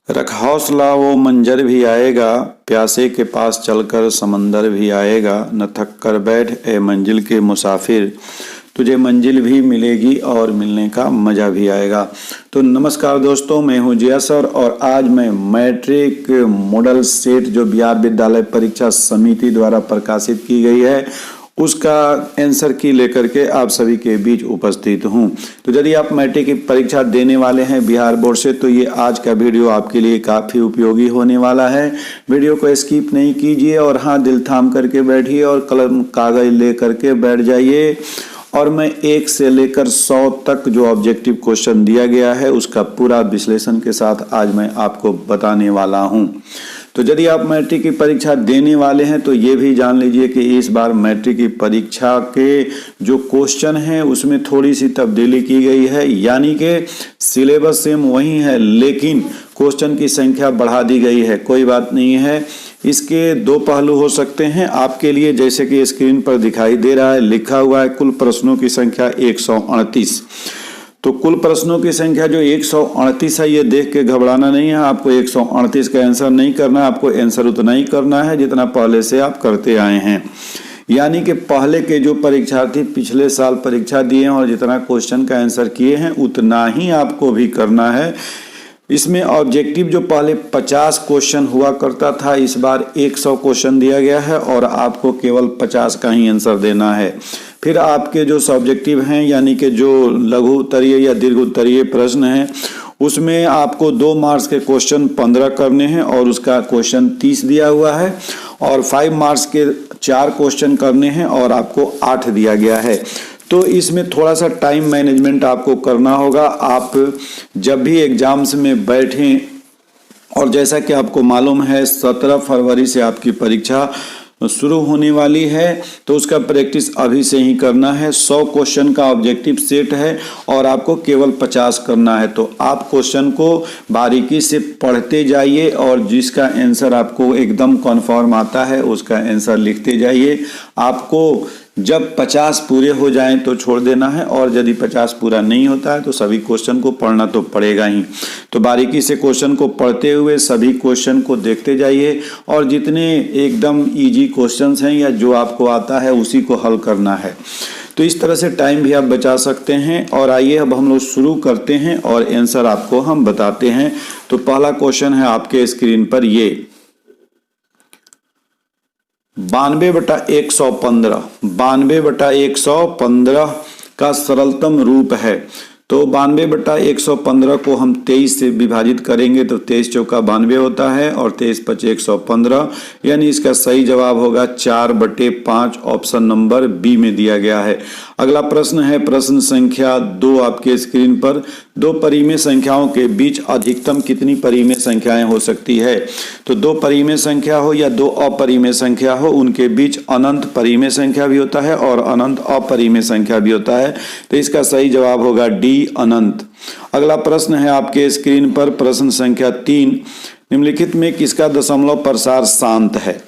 रख हौसला वो मंजर भी आएगा, प्यासे के पास चलकर समंदर भी आएगा। न थक कर बैठ ए मंजिल के मुसाफिर, तुझे मंजिल भी मिलेगी और मिलने का मज़ा भी आएगा। तो नमस्कार दोस्तों, मैं हूं जिया सर और आज मैं मैट्रिक मॉडल सेट जो बिहार विद्यालय परीक्षा समिति द्वारा प्रकाशित की गई है उसका आंसर की लेकर के आप सभी के बीच उपस्थित हूं। तो यदि आप मैट्रिक की परीक्षा देने वाले हैं बिहार बोर्ड से तो ये आज का वीडियो आपके लिए काफ़ी उपयोगी होने वाला है। वीडियो को स्किप नहीं कीजिए और हाँ, दिल थाम करके बैठिए और कलम कागज ले करके बैठ जाइए। और मैं 1 से लेकर 100 तक जो ऑब्जेक्टिव क्वेश्चन दिया गया है उसका पूरा विश्लेषण के साथ आज मैं आपको बताने वाला हूं। तो यदि आप मैट्रिक की परीक्षा देने वाले हैं तो ये भी जान लीजिए कि इस बार मैट्रिक की परीक्षा के जो क्वेश्चन हैं उसमें थोड़ी सी तब्दीली की गई है, यानी कि सिलेबस सेम वही है लेकिन क्वेश्चन की संख्या बढ़ा दी गई है। कोई बात नहीं है, इसके 2 पहलू हो सकते हैं आपके लिए। जैसे कि स्क्रीन पर दिखाई दे रहा है, लिखा हुआ है कुल प्रश्नों की संख्या 138। तो कुल प्रश्नों की संख्या जो 138 है ये देख के घबराना नहीं है। आपको 138 का आंसर नहीं करना है, आपको आंसर उतना ही करना है जितना पहले से आप करते आए हैं। यानी कि पहले के जो परीक्षार्थी पिछले साल परीक्षा दिए हैं और जितना क्वेश्चन का आंसर किए हैं उतना ही आपको भी करना है। इसमें ऑब्जेक्टिव जो पहले 50 क्वेश्चन हुआ करता था, इस बार 100 क्वेश्चन दिया गया है और आपको केवल 50 का ही आंसर देना है। फिर आपके जो सब्जेक्टिव हैं यानी कि जो लघु उत्तरीय या दीर्घ उत्तरीय प्रश्न हैं उसमें आपको 2 मार्क्स के क्वेश्चन 15 करने हैं और उसका क्वेश्चन 30 दिया हुआ है और 5 मार्क्स के 4 क्वेश्चन करने हैं और आपको 8 दिया गया है। तो इसमें थोड़ा सा टाइम मैनेजमेंट आपको करना होगा। आप जब भी एग्जाम्स में बैठें और जैसा कि आपको मालूम है 17 फरवरी से आपकी परीक्षा शुरू होने वाली है तो उसका प्रैक्टिस अभी से ही करना है। 100 क्वेश्चन का ऑब्जेक्टिव सेट है और आपको केवल 50 करना है। तो आप क्वेश्चन को बारीकी से पढ़ते जाइए और जिसका आंसर आपको एकदम कन्फर्म आता है उसका आंसर लिखते जाइए। आपको जब 50 पूरे हो जाएं तो छोड़ देना है और यदि 50 पूरा नहीं होता है तो सभी क्वेश्चन को पढ़ना तो पड़ेगा ही। तो बारीकी से क्वेश्चन को पढ़ते हुए सभी क्वेश्चन को देखते जाइए और जितने एकदम इजी क्वेश्चंस हैं या जो आपको आता है उसी को हल करना है। तो इस तरह से टाइम भी आप बचा सकते हैं। और आइए अब हम लोग शुरू करते हैं और आंसर आपको हम बताते हैं। तो पहला क्वेश्चन है आपके स्क्रीन पर ये 92/115 92/115 का सरलतम रूप है। तो 92/115 को हम 23 से विभाजित करेंगे तो 23 चौका 92 होता है और 23 पचे 115, यानी इसका सही जवाब होगा 4/5। ऑप्शन नंबर बी में दिया गया है। अगला प्रश्न है प्रश्न संख्या 2 आपके स्क्रीन पर। 2 परिमेय संख्याओं के बीच अधिकतम कितनी परिमेय संख्याएं हो सकती है? तो 2 परिमेय संख्या हो या 2 अपरिमेय संख्या हो, उनके बीच अनंत परिमेय संख्या भी होता है और अनंत अपरिमेय संख्या भी होता है। तो इसका सही जवाब होगा डी, अनंत। अगला प्रश्न है आपके स्क्रीन पर प्रश्न संख्या 3। निम्नलिखित में किसका दशमलव प्रसार शांत है?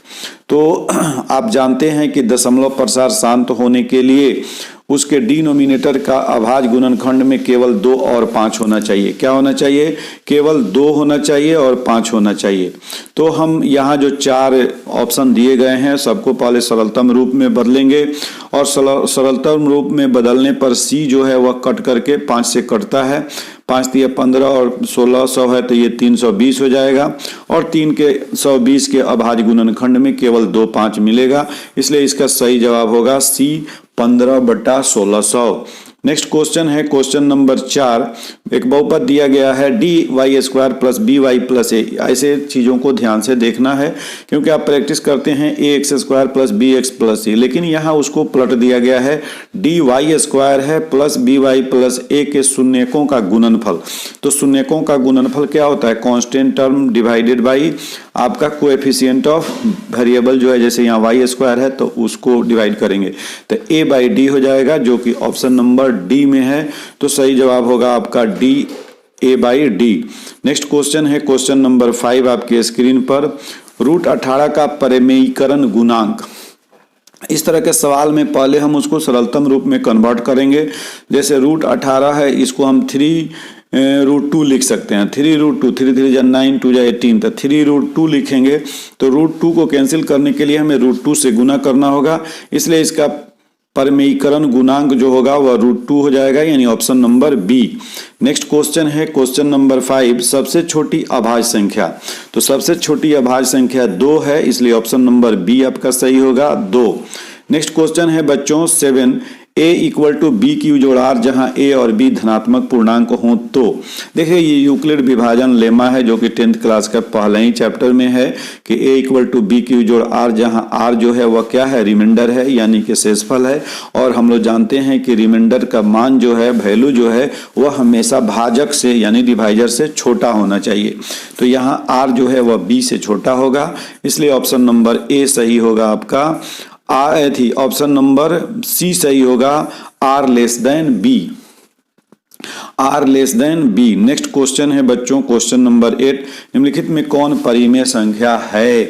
तो आप जानते हैं कि दशमलव प्रसार शांत होने के लिए उसके डिनोमिनेटर का अभाज्य गुणनखंड में केवल 2 और 5 होना चाहिए। क्या होना चाहिए? केवल 2 होना चाहिए और 5 होना चाहिए। तो हम यहाँ जो 4 ऑप्शन दिए गए हैं सबको पहले सरलतम रूप में बदलेंगे और सरलतम रूप में बदलने पर सी जो है वह कट करके 5 से कटता है। 5 × 15 और 1600 है तो ये 320 हो जाएगा और 3 के 120 के अभाज्य गुणनखंड में केवल 2 5 मिलेगा, इसलिए इसका सही जवाब होगा सी, 15/1600। नेक्स्ट क्वेश्चन है क्वेश्चन नंबर 4। एक बहुपद दिया गया है dy² + by + a। ऐसे चीज़ों को ध्यान से देखना है क्योंकि आप प्रैक्टिस करते हैं ax² + bx + c, लेकिन यहाँ उसको पलट दिया गया है dy² है प्लस by + a के शून्यकों का गुणनफल। तो शून्यकों का गुणनफल क्या होता है? कांस्टेंट टर्म डिवाइडेड बाई आपका कोएफिशिएंट ऑफ वेरिएबल जो है, जैसे यहाँ y² है तो उसको डिवाइड करेंगे तो a/d हो जाएगा जो कि ऑप्शन नंबर डी में है। तो सही जवाब होगा आपका डी, a/d। नेक्स्ट क्वेश्चन है क्वेश्चन नंबर 5 आपके स्क्रीन पर। √18 का परिमेयीकरण गुणांक। इस तरह के सवाल में पहले हम उसको सरलतम रूप में कन्वर्ट करेंगे। जैसे √18 है, इसको हम 3 √2 लिख सकते हैं। 3√2, 3 3 जा 9, 2 जा 18, तो 3√2 लिखेंगे। तो √2 को कैंसिल करने के लिए हमें √2 से गुना करना होगा, इसलिए इसका परमेयीकरण गुणांक जो होगा वह √2 हो जाएगा, यानी option number B. Next question है क्वेश्चन नंबर 5, सबसे छोटी अभाज्य संख्या। तो सबसे छोटी अभाज्य संख्या 2 है, इसलिए ऑप्शन नंबर बी आपका सही होगा, 2। नेक्स्ट क्वेश्चन है बच्चों 7, a equal to B Q जोड़ आर, जहां a और b धनात्मक पूर्णांक हो। तो देखिए ये यूक्लिड विभाजन लेमा है जो कि 10th क्लास का पहले ही चैप्टर में है कि a equal to B Q जोड़ आर, जहां r जो है वह क्या है, रिमाइंडर है, यानी कि शेषफल है। और हम लोग जानते हैं कि रिमाइंडर का मान जो है, वैल्यू जो है, वह हमेशा भाजक से यानी डिवाइजर से छोटा होना चाहिए। तो यहाँ r जो है वह b से छोटा होगा, इसलिए ऑप्शन नंबर ए सही होगा आपका। ऑप्शन नंबर सी सही होगा, R less than B, R less than B. Next question है बच्चों क्वेश्चन नंबर 8, निम्नलिखित में कौन परिमेय संख्या है।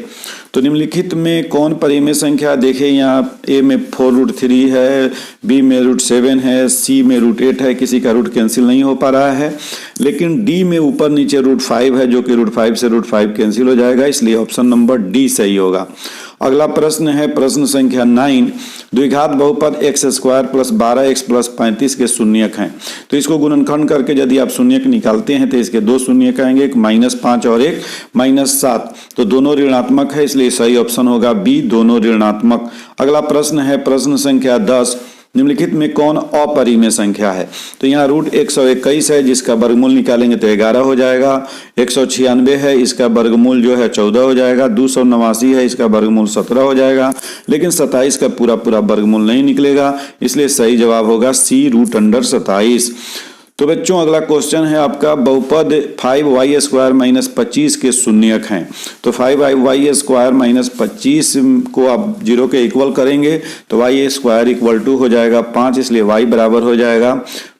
तो निम्नलिखित में कौन परिमेय संख्या, देखिए यहाँ A में 4√3 है, B में √7 है, C में √8 है, किसी का रूट कैंसिल नहीं हो पा रहा है, लेकिन D में ऊपर नीचे √5 है, जो कि √5 से √5 कैंसिल हो जाएगा, इसलिए ऑप्शन नंबर डी सही होगा। अगला प्रश्न है प्रश्न संख्या 9, द्विघात बहुपद x² प्लस 12x प्लस 35 के शून्यक हैं। तो इसको गुणनखंड करके यदि आप शून्यक निकालते हैं तो इसके दो शून्यक आएंगे, एक -5 और एक -7, तो दोनों ऋणात्मक है, इसलिए सही ऑप्शन होगा बी, दोनों ऋणात्मक। अगला प्रश्न है प्रश्न संख्या 10, निम्नलिखित में कौन अपरिमेय संख्या है। तो यहाँ √121 है, जिसका वर्गमूल निकालेंगे तो 11 हो जाएगा। 196 है, इसका वर्गमूल जो है 14 हो जाएगा। 289 है, इसका वर्गमूल 17 हो जाएगा, लेकिन 27 का पूरा वर्गमूल नहीं निकलेगा, इसलिए सही जवाब होगा सी, √27। तो बच्चों अगला क्वेश्चन है आपका बहुपद 5y² - 25 के शून्यक हैं। तो 5y² - 25 को आप 0 के इक्वल करेंगे तो y² इक्वल टू हो जाएगा 5, इसलिए y बराबर हो जाएगा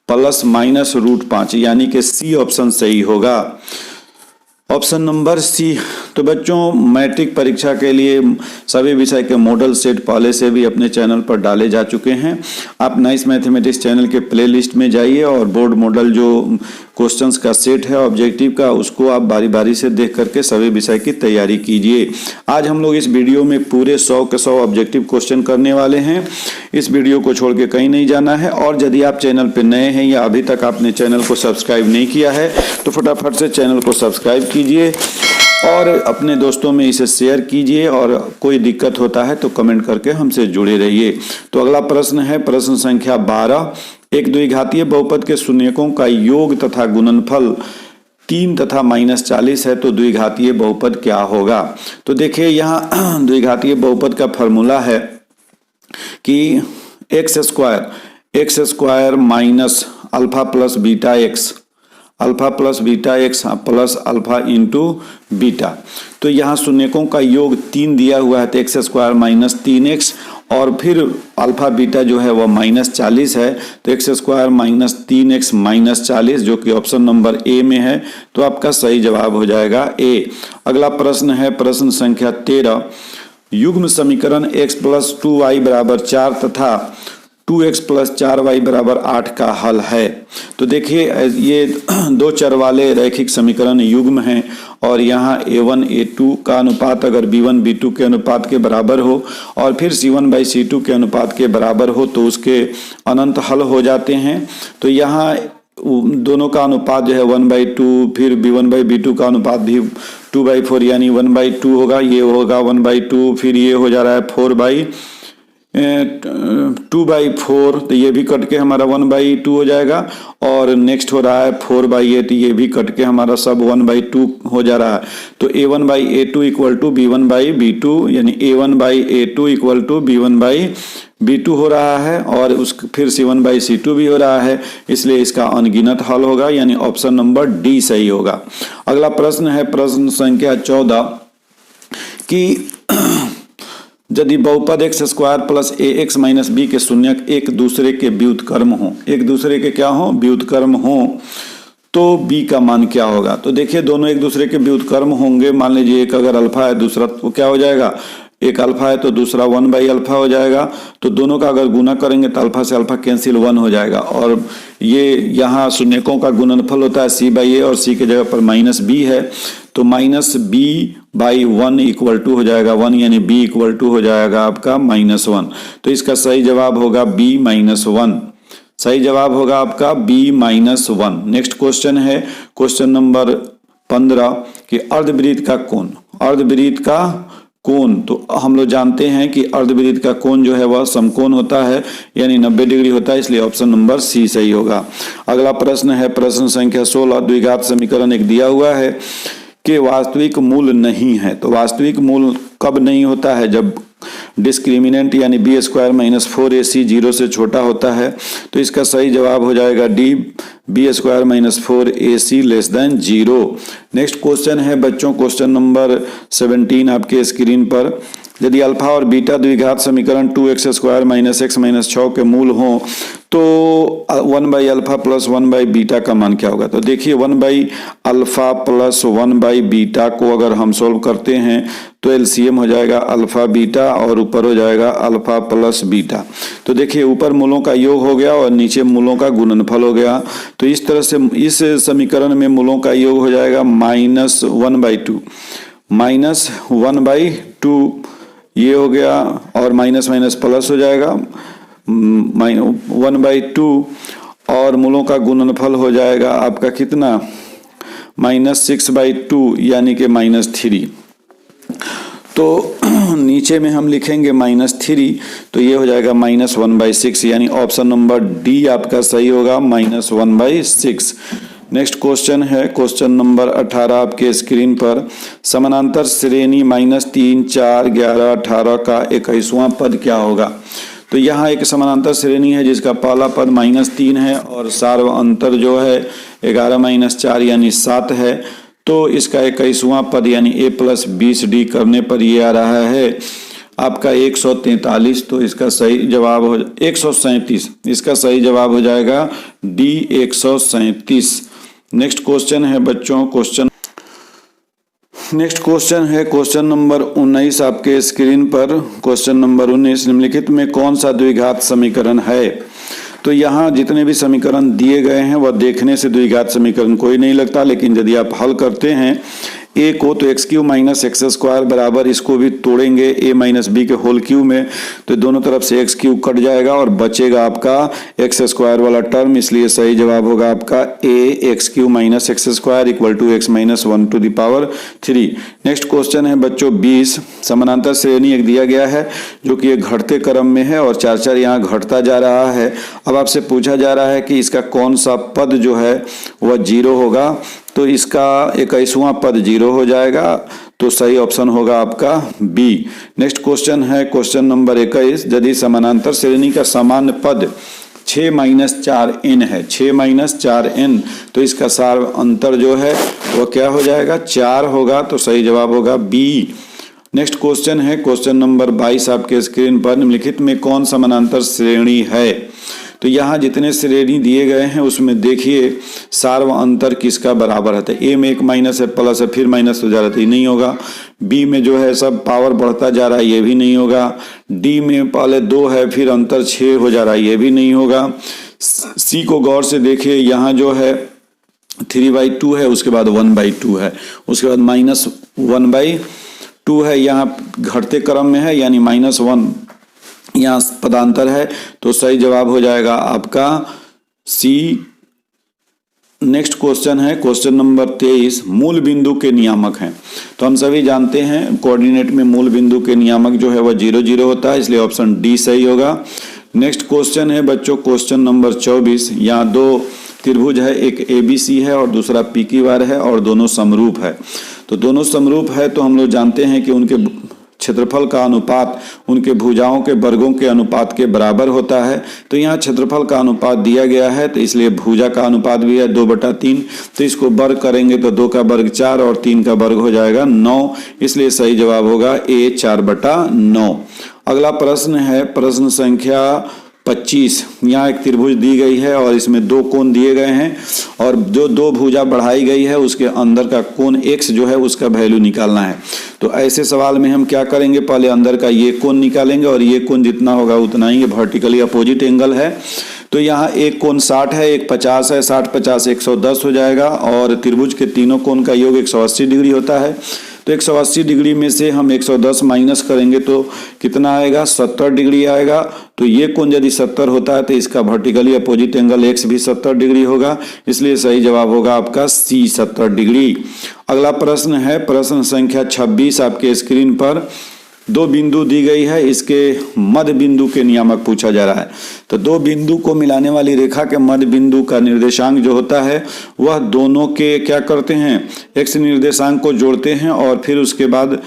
±√5, यानी कि सी ऑप्शन सही होगा, ऑप्शन नंबर सी। तो बच्चों मैट्रिक परीक्षा के लिए सभी विषय के मॉडल सेट पहले से भी अपने चैनल पर डाले जा चुके हैं। आप नाइस मैथमेटिक्स चैनल के प्लेलिस्ट में जाइए और बोर्ड मॉडल जो क्वेश्चंस का सेट है ऑब्जेक्टिव का, उसको आप बारी बारी से देख करके सभी विषय की तैयारी कीजिए। आज हम लोग इस वीडियो में पूरे 100 के 100 ऑब्जेक्टिव क्वेश्चन करने वाले हैं। इस वीडियो को छोड़ के कहीं नहीं जाना है। और यदि आप चैनल पर नए हैं या अभी तक आपने चैनल को सब्सक्राइब नहीं किया है तो फटाफट से चैनल को सब्सक्राइब कीजिए और अपने दोस्तों में इसे शेयर कीजिए, और कोई दिक्कत होता है तो कमेंट करके हमसे जुड़े रहिए। तो अगला प्रश्न है प्रश्न संख्या 12, एक द्विघातीय बहुपद के शून्यकों का योग तथा गुणनफल 3 तथा -40 है, तो द्विघातीय बहुपद क्या होगा। तो देखिए यहाँ द्विघातीय बहुपद का फॉर्मूला है कि x² minus alpha plus beta x, alpha plus beta x plus alpha into beta. तो यहाँ शून्यकों का योग 3 दिया हुआ है, तो x² माइनस 3x और फिर अल्फा बीटा जो है वह -40 है, तो x² माइनस 3x माइनस 40, जो कि ऑप्शन नंबर ए में है, तो आपका सही जवाब हो जाएगा ए। अगला प्रश्न है प्रश्न संख्या 13, युग्म समीकरण x प्लस 2y बराबर 4 तथा 2x प्लस 4y बराबर 8 का हल है। तो देखिए ये दो चर वाले रैखिक समीकरण युग्म हैं, और यहाँ a1 a2 का अनुपात अगर b1 b2 के अनुपात के बराबर हो और फिर c1/c2 के अनुपात के बराबर हो तो उसके अनंत हल हो जाते हैं। तो यहाँ दोनों का अनुपात जो है 1/2, फिर b1/b2 का अनुपात भी 2/4 यानी 1/2 होगा, ये होगा 1/2, फिर ये हो जा रहा है 2/4, तो ये भी कट के हमारा 1/2 हो जाएगा, और नेक्स्ट हो रहा है 4/8, ये भी कट के हमारा सब 1/2 हो जा रहा है। तो a1/a2 इक्वल टू b1/b2, यानी a1/a2 इक्वल टू b1/b2 हो रहा है, और उस फिर c1/c2 भी हो रहा है, इसलिए इसका अनगिनत हल होगा, यानी ऑप्शन नंबर डी सही होगा। अगला प्रश्न है प्रश्न संख्या 14 कि यदि बहुपद x² plus ax minus b के शून्यक एक दूसरे के व्युत्क्रम हो, एक दूसरे के क्या हो, व्युत्क्रम हो, तो b का मान क्या होगा। तो देखिए दोनों एक दूसरे के व्युत्क्रम होंगे, मान लीजिए एक अगर अल्फा है दूसरा तो क्या हो जाएगा, एक अल्फा है तो दूसरा 1/अल्फा हो जाएगा, तो दोनों का अगर गुना करेंगे तो अल्फा से अल्फा कैंसिल 1 हो जाएगा, और ये यहाँ शून्यकों का गुणनफल होता है c/a और c के जगह पर -b है, तो -b/1 इक्वल टू हो जाएगा 1, यानी b इक्वल टू हो जाएगा आपका -1। तो इसका सही जवाब होगा b-1। सही जवाब होगा आपका b-1। नेक्स्ट क्वेश्चन है क्वेश्चन नंबर 15 कि अर्धवृत्त का कोण। अर्धवृत्त का कोण, तो हम लोग जानते हैं कि अर्धवृत्त का कोण जो है वह समकोण होता है, यानी 90 डिग्री होता है, इसलिए ऑप्शन नंबर सी सही होगा। अगला प्रश्न है प्रश्न संख्या 16। द्विघात समीकरण एक दिया हुआ है कि वास्तविक मूल नहीं है। तो वास्तविक मूल कब नहीं होता है? जब डिस्क्रिमिनेंट यानी b² - 4ac 0 से छोटा होता है। तो इसका सही जवाब हो जाएगा D, b² - 4ac < 0। Next question है बच्चों क्वेश्चन नंबर 17 आपके स्क्रीन पर। यदि अल्फा और बीटा द्विघात समीकरण 2x² - x - 6 के मूल हों तो 1/α + 1/बीटा का मान क्या होगा? तो देखिए 1/α + 1/बीटा को अगर हम सोल्व करते हैं तो एलसीएम हो जाएगा अल्फा बीटा और ऊपर हो जाएगा अल्फा प्लस बीटा। तो देखिए ऊपर मूलों का योग हो गया और नीचे मूलों का गुणनफल हो गया। तो इस तरह से इस समीकरण में मूलों का योग हो जाएगा -1/2 -1/2 ये हो गया और माइनस माइनस प्लस हो जाएगा 1/2 और मूलों का गुणनफल हो जाएगा आपका कितना -6/2 यानी कि -3। तो नीचे में हम लिखेंगे -3 तो ये हो जाएगा -1/6 यानी ऑप्शन नंबर डी आपका सही होगा -1/6। नेक्स्ट क्वेश्चन है क्वेश्चन नंबर 18 आपके स्क्रीन पर। समानांतर श्रेणी -3, 4, 11, 18 का 21वां पद क्या होगा? तो यहाँ एक समानांतर श्रेणी है जिसका पहला पद -3 है और सार्व अंतर जो है 11 - 4 यानी 7 है। तो इसका 21वां पद यानी a + 20d करने पर ये आ रहा है आपका 143। तो इसका सही जवाब हो 137, इसका सही जवाब हो जाएगा डी 137। नेक्स्ट क्वेश्चन है बच्चों नेक्स्ट क्वेश्चन है क्वेश्चन नंबर 19 आपके स्क्रीन पर। क्वेश्चन नंबर 19 निम्नलिखित में कौन सा द्विघात समीकरण है? तो यहाँ जितने भी समीकरण दिए गए हैं वह देखने से द्विघात समीकरण कोई नहीं लगता, लेकिन यदि आप हल करते हैं a को तो x³ - x² बराबर इसको भी तोड़ेंगे a - b के होल क्यूब में तो दोनों तरफ से x³ कट जाएगा और बचेगा आपका x² वाला टर्म, इसलिए सही जवाब होगा आपका a x³ - x² equal to x - 1/3। Next question है बच्चों 20। समानांतर श्रेणी एक दिया गया है जो कि एक घटते क्रम में है और 4 यहाँ घटता जा रहा है। अब आपसे पूछा जा रहा है कि इसका कौन सा पद जो है वह 0 होगा? तो इसका 21वां पद 0 हो जाएगा, तो सही ऑप्शन होगा आपका बी। नेक्स्ट क्वेश्चन है क्वेश्चन नंबर 21। यदि समानांतर श्रेणी का सामान्य पद 6 - 4n है, 6 - 4n, तो इसका सार्व अंतर जो है वह क्या हो जाएगा? 4 होगा, तो सही जवाब होगा बी। नेक्स्ट क्वेश्चन है क्वेश्चन नंबर 22 आपके स्क्रीन पर। निम्नलिखित में कौन समानांतर श्रेणी है? तो यहाँ जितने श्रेणी दिए गए हैं उसमें देखिए सार्व अंतर किसका बराबर है? ए में एक माइनस है, प्लस है, फिर माइनस हो जा रहा था, ये नहीं होगा। बी में जो है सब पावर बढ़ता जा रहा है, ये भी नहीं होगा। डी में पहले 2 है फिर अंतर 6 हो जा रहा है, ये भी नहीं होगा। सी को गौर से देखिए, यहाँ जो है 3/2 है, उसके बाद 1/2 है, उसके बाद -1/2 है, यहाँ घटते क्रम में है यानी -1 यहाँ पदांतर है, तो सही जवाब हो जाएगा आपका सी। नेक्स्ट क्वेश्चन है क्वेश्चन नंबर 23। मूल बिंदु के नियामक हैं। तो हम सभी जानते हैं कोऑर्डिनेट में मूल बिंदु के नियामक जो है वह 0, 0 होता है, इसलिए ऑप्शन डी सही होगा। नेक्स्ट क्वेश्चन है बच्चों क्वेश्चन नंबर 24। यहाँ 2 त्रिभुज है, एक ABC है और दूसरा PQR है और दोनों समरूप है। तो दोनों समरूप है तो हम लोग जानते हैं कि उनके क्षेत्रफल का अनुपात उनके भुजाओं के वर्गों के अनुपात के बराबर होता है। तो यहाँ क्षेत्रफल का अनुपात दिया गया है, तो इसलिए भुजा का अनुपात भी है 2/3। तो इसको वर्ग करेंगे तो 2 का वर्ग 4 और 3 का वर्ग हो जाएगा 9, इसलिए सही जवाब होगा ए 4/9। अगला प्रश्न है प्रश्न संख्या 25। यहाँ एक त्रिभुज दी गई है और इसमें 2 कोण दिए गए हैं और जो 2 भुजा बढ़ाई गई है उसके अंदर का कोण x जो है उसका वैल्यू निकालना है। तो ऐसे सवाल में हम क्या करेंगे, पहले अंदर का ये कोण निकालेंगे और ये कोण जितना होगा उतना ही, वर्टिकली अपोजिट एंगल है। तो यहाँ एक कोण 60 है, एक 50 है, 60 50 110 हो जाएगा और त्रिभुज के तीनों कोण का योग 180 डिग्री होता है। तो 180 डिग्री में से हम 110 माइनस करेंगे तो कितना आएगा, 70 डिग्री आएगा। तो ये कोण यदि 70 होता है तो इसका वर्टिकली अपोजिट एंगल x भी 70 डिग्री होगा, इसलिए सही जवाब होगा आपका C 70 डिग्री। अगला प्रश्न है प्रश्न संख्या 26 आपके स्क्रीन पर। दो बिंदु दी गई है, इसके मध्य बिंदु के नियामक पूछा जा रहा है। तो दो बिंदु को मिलाने वाली रेखा के मध्य बिंदु का निर्देशांक जो होता है वह दोनों के क्या करते हैं, x निर्देशांक को जोड़ते हैं और फिर उसके बाद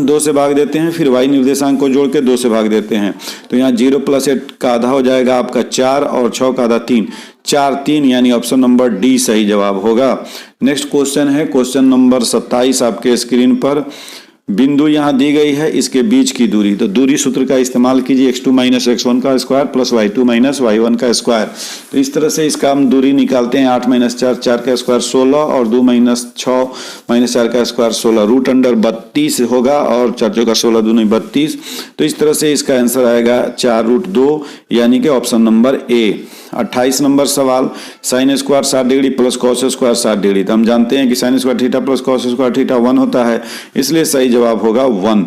2 से भाग देते हैं, फिर y निर्देशांक को जोड़ के 2 से भाग देते हैं। तो यहाँ 0 + 8 का आधा हो जाएगा आपका 4 और 6 का आधा 3, 4 3 यानी ऑप्शन नंबर डी सही जवाब होगा। नेक्स्ट क्वेश्चन है क्वेश्चन नंबर 27 आपके स्क्रीन पर। बिंदु यहाँ दी गई है, इसके बीच की दूरी, तो दूरी सूत्र का इस्तेमाल कीजिए, x2 - x1 का स्क्वायर प्लस y2 - y1 का स्क्वायर। तो इस तरह से इसका हम दूरी निकालते हैं, 8 - 4 4 का स्क्वायर 16 और 2 - 6 - 4 का स्क्वायर 16, रूट अंडर 32 होगा और 4 4 का 16 दूनी 32। तो इस तरह से इसका आंसर आएगा 4√2 यानी कि ऑप्शन नंबर ए। 28 नंबर सवाल, sine square 60 degree plus cos square 60 degree. तो हम जानते हैं कि sine square theta plus cos square theta 1 होता है, इसलिए सही जवाब होगा 1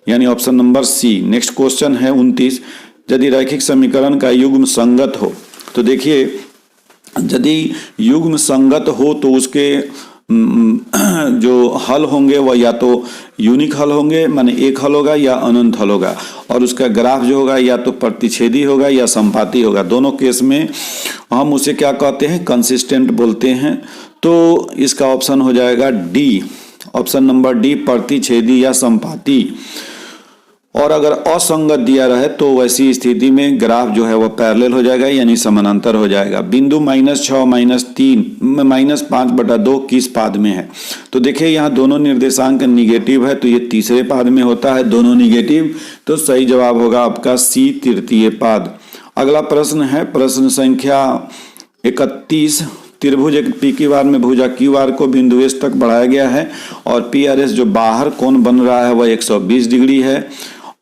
यानी option number C. Next question है 29, यदि रैखिक समीकरण का युग्म संगत हो। तो देखिए यदि युग्म संगत हो तो उसके जो हल होंगे वह या तो यूनिक हल होंगे, माने एक हल होगा, या अनंत हल होगा, और उसका ग्राफ जो होगा या तो प्रतिच्छेदी होगा या संपाती होगा। दोनों केस में हम उसे क्या कहते हैं, कंसिस्टेंट बोलते हैं। तो इसका ऑप्शन हो जाएगा डी, ऑप्शन नंबर डी, प्रतिच्छेदी या संपाती। और अगर असंगत दिया रहे तो वैसी स्थिति में ग्राफ जो है वह पैरेलल हो जाएगा यानी समानांतर हो जाएगा। बिंदु -6 - 3 -5/2 किस पाद में है। तो देखिए यहाँ दोनों निर्देशांक निगेटिव है, तो ये तीसरे पाद में होता है, दोनों निगेटिव, तो सही जवाब होगा आपका सी, तृतीय पाद। अगला प्रश्न है प्रश्न संख्या 31। त्रिभुज एक पी क्यू आर में भुजा क्यू आर को बिंदु एस तक बढ़ाया गया है और पी आर एस जो बाहर कोण बन रहा है वह 120 डिग्री है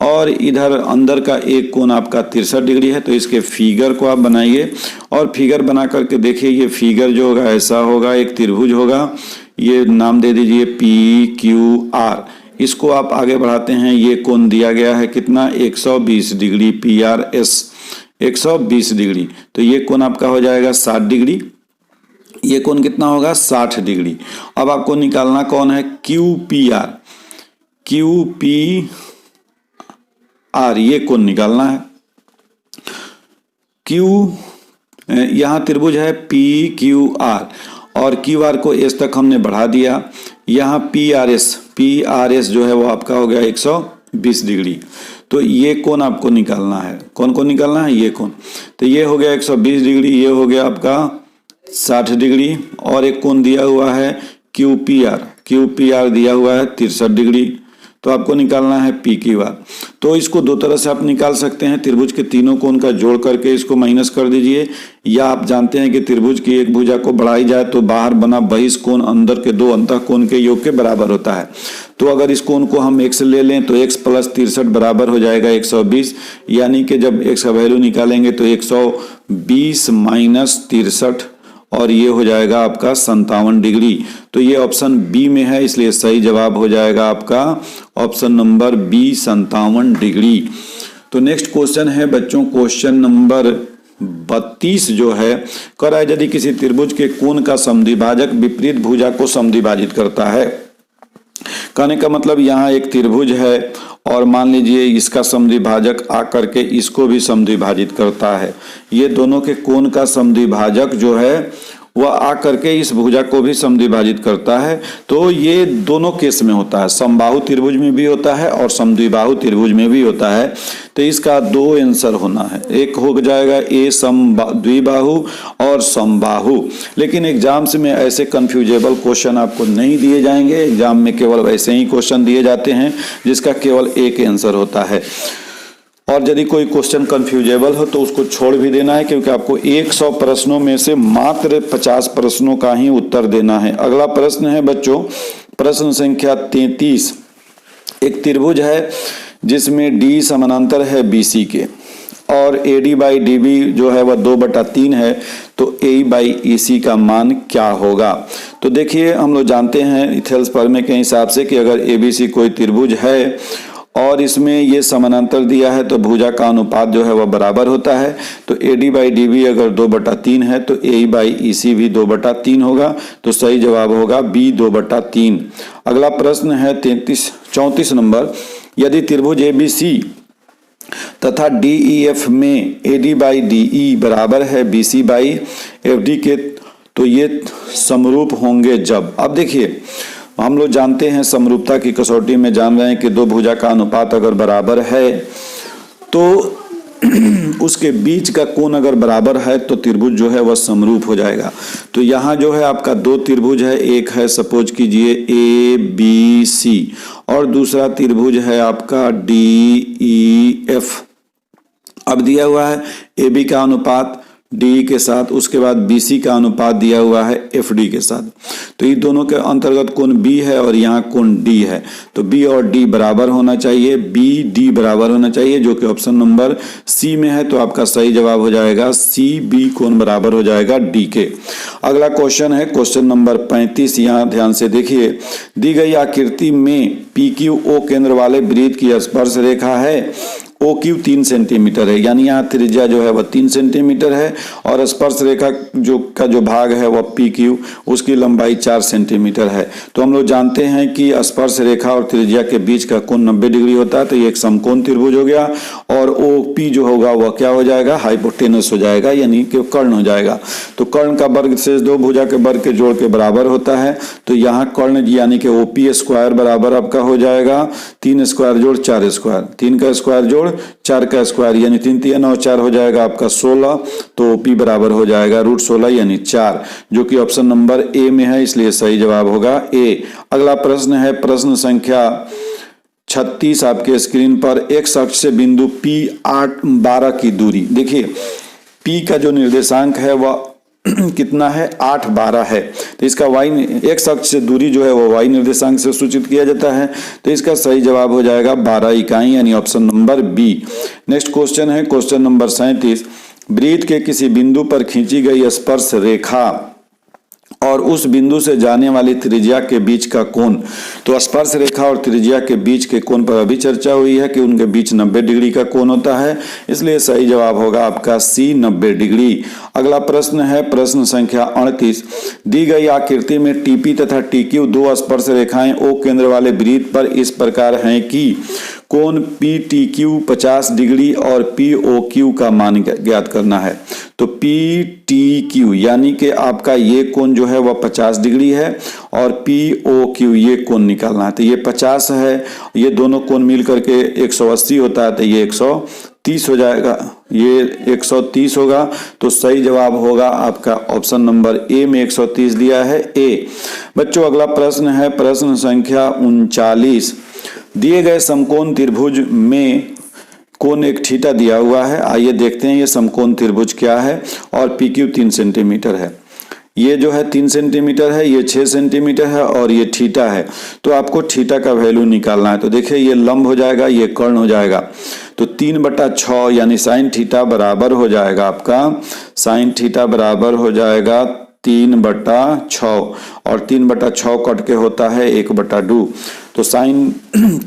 और इधर अंदर का एक कोण आपका 63 डिग्री है। तो इसके फिगर को आप बनाइए और फिगर बना करके देखिए, ये फिगर जो होगा ऐसा होगा, एक त्रिभुज होगा, ये नाम दे दीजिए पी क्यू आर। इसको आप आगे बढ़ाते हैं, ये कोण दिया गया है कितना, 120 degree, P R S 120 degree. तो ये कोण आपका हो जाएगा 60 डिग्री, ये कोण कितना होगा 60 डिग्री। अब आपको निकालना कौन है, Q P R, Q P R, ये कोण निकालना है। क्यू यहां त्रिभुज है पी क्यू आर और क्यू आर को एस तक हमने बढ़ा दिया। यहाँ पी आर एस जो है वो आपका हो गया 120 डिग्री। तो ये कोण आपको निकालना है, कौन को निकालना है, ये कोण। तो ये हो गया 120 डिग्री, ये हो गया आपका 60 डिग्री और एक कोण दिया हुआ है क्यू पी आर दिया हुआ है 63 डिग्री। तो आपको निकालना है पी क्यू आर। तो इसको दो तरह से आप निकाल सकते हैं, त्रिभुज के तीनों कोण का जोड़ करके इसको माइनस कर दीजिए, या आप जानते हैं कि त्रिभुज की एक भुजा को बढ़ाई जाए तो बाहर बना बहिष्ठ कोण अंदर के दो अंतः कोण के योग के बराबर होता है। तो अगर इस कोण को हम x ले लें तो x + 63 बराबर हो जाएगा 120, यानी कि जब x का वैल्यू निकालेंगे तो 120 - 63 और ये हो जाएगा आपका 57 डिग्री। तो ये ऑप्शन बी में है, इसलिए सही जवाब हो जाएगा आपका ऑप्शन नंबर बी, 57 डिग्री। तो नेक्स्ट क्वेश्चन है बच्चों क्वेश्चन नंबर 32 जो है, कह रहा है यदि किसी त्रिभुज के कोण का समद्विभाजक विपरीत भुजा को समद्विभाजित करता है। कहने का मतलब यहाँ एक त्रिभुज है और मान लीजिए इसका समद्विभाजक आकर के इसको भी समद्विभाजित करता है। ये दोनों के कोण का समद्विभाजक जो है वह आकर के इस भुजा को भी समद्विभाजित करता है। तो ये दोनों केस में होता है, समबाहु त्रिभुज में भी होता है और समद्विबाहु त्रिभुज में भी होता है। तो इसका दो आंसर होना है, एक हो जाएगा ए द्विबाहु और समबाहु। लेकिन एग्जाम्स में ऐसे कंफ्यूजेबल क्वेश्चन आपको नहीं दिए जाएंगे, एग्जाम में केवल वैसे ही क्वेश्चन दिए जाते हैं जिसका केवल एक आंसर होता है। और यदि कोई क्वेश्चन कंफ्यूजेबल हो तो उसको छोड़ भी देना है, क्योंकि आपको 100 प्रश्नों में से मात्र 50 प्रश्नों का ही उत्तर देना है। अगला प्रश्न है बच्चों प्रश्न संख्या 33। एक त्रिभुज है जिसमें डी समानांतर है बीसी के और AD बाई DB जो है वह 2/3 है, तो AE बाई EC का मान क्या होगा। तो देखिए हम लोग जानते हैं इथेल्स प्रमेय के हिसाब से कि अगर ABC कोई त्रिभुज है और इसमें ये समानांतर दिया है तो भुजा का अनुपात जो है वह बराबर होता है। तो AD बाई DB अगर 2/3 है तो AE बाई EC भी 2/3 होगा, तो सही जवाब होगा B 2/3। अगला प्रश्न है 34 नंबर, यदि त्रिभुज ABC तथा DEF में AD बाई DE बराबर है BC बाई FD के, तो ये समरूप होंगे जब। अब देखिए हम लोग जानते हैं समरूपता की कसौटी में जान रहे हैं कि दो भुजा का अनुपात अगर बराबर है तो उसके बीच का कोण अगर बराबर है तो त्रिभुज जो है वह समरूप हो जाएगा। तो यहाँ जो है आपका दो त्रिभुज है, एक है सपोज कीजिए ABC और दूसरा त्रिभुज है आपका DEF। अब दिया हुआ है AB का अनुपात DE के साथ, उसके बाद BC का अनुपात दिया हुआ है FD के साथ। तो ये दोनों के अंतर्गत कोण B है और यहाँ कोण D है, तो B और D बराबर होना चाहिए, BD बराबर होना चाहिए, जो कि ऑप्शन नंबर C में है। तो आपका सही जवाब हो जाएगा CB कोण बराबर हो जाएगा D के। अगला क्वेश्चन है क्वेश्चन नंबर 35। यहाँ ध्यान से देखिए, दी गई आकृति में PQO केंद्र वाले वृत्त की स्पर्श रेखा है, OQ 3 सेंटीमीटर है, यानी यहाँ त्रिज्या जो है वह 3 सेंटीमीटर है और स्पर्श रेखा जो भाग है वह PQ, उसकी लंबाई 4 सेंटीमीटर है। तो हम लोग जानते हैं कि स्पर्श रेखा और त्रिज्या के बीच का कोण 90 डिग्री होता है, तो ये एक समकोण त्रिभुज हो गया और OP जो होगा वह क्या हो जाएगा, हाइपोटेनस हो जाएगा, यानी कि कर्ण हो जाएगा। तो कर्ण का वर्ग शेष दो भुजा के वर्ग के जोड़ के बराबर होता है, तो यहाँ कर्ण यानी कि OP स्क्वायर बराबर आपका हो जाएगा 3 स्क्वायर जोड़ 4 स्क्वायर, 3 का स्क्वायर जोड़ 4 का स्क्वायर, यानी 3 3 9 4 हो जाएगा आपका 16। तो OP बराबर हो जाएगा √16 यानी 4, जो कि ऑप्शन नंबर A में है, इसलिए सही जवाब होगा A। अगला प्रश्न है प्रश्न संख्या 36 आपके स्क्रीन पर। एक अक्ष से बिंदु P 8-12 की दूरी, देखिए P का जो निर्देशांक है वह कितना है, 8-12 है, तो इसका x अक्ष से दूरी जो है वो y निर्देशांक से सूचित किया जाता है, तो इसका सही जवाब हो जाएगा 12 इकाई, यानी option number B। Next question है क्वेश्चन नंबर 37। वृत्त के किसी बिंदु पर खींची गई स्पर्श रेखा और उस बिंदु से जाने वाली त्रिज्या के बीच का कोण। तो स्पर्श रेखा और त्रिज्या के बीच के कोण पर अभी चर्चा हुई है कि उनके बीच 90 डिग्री का कोण होता है, इसलिए सही जवाब होगा आपका C 90 डिग्री। अगला प्रश्न है प्रश्न संख्या 38। दी गई आकृति में TP तथा TQ दो स्पर्श रेखाएं O केंद्र वाले वृत्त पर इस प्रकार हैं कि कोण PTQ 50 डिग्री और POQ का मान ज्ञात करना है। तो PTQ यानी कि आपका ये कोण जो है वह 50 डिग्री है और POQ ये कोण निकालना है। तो ये 50 है, ये दोनों कोण मिल करके 180 होता है, तो ये 130 हो जाएगा, ये 130 होगा। तो सही जवाब होगा आपका ऑप्शन नंबर A में 130 दिया है A। बच्चों अगला प्रश्न है प्रश्न संख्या 39। दिए गए समकोण त्रिभुज में कोण एक थीटा दिया हुआ है। आइए देखते हैं ये समकोण त्रिभुज क्या है और PQ 3 सेंटीमीटर है। ये जो है 3 सेंटीमीटर है, ये 6 सेंटीमीटर है और ये थीटा है। तो आपको थीटा का वैल्यू निकालना है। तो देखिए ये लंब हो जाएगा, ये कर्ण हो जाएगा, तो 3/6 यानी साइन थीटा बराबर हो जाएगा आपका, साइन थीटा बराबर हो जाएगा 3/6 और 3/6 कट के होता है 1/2। तो साइन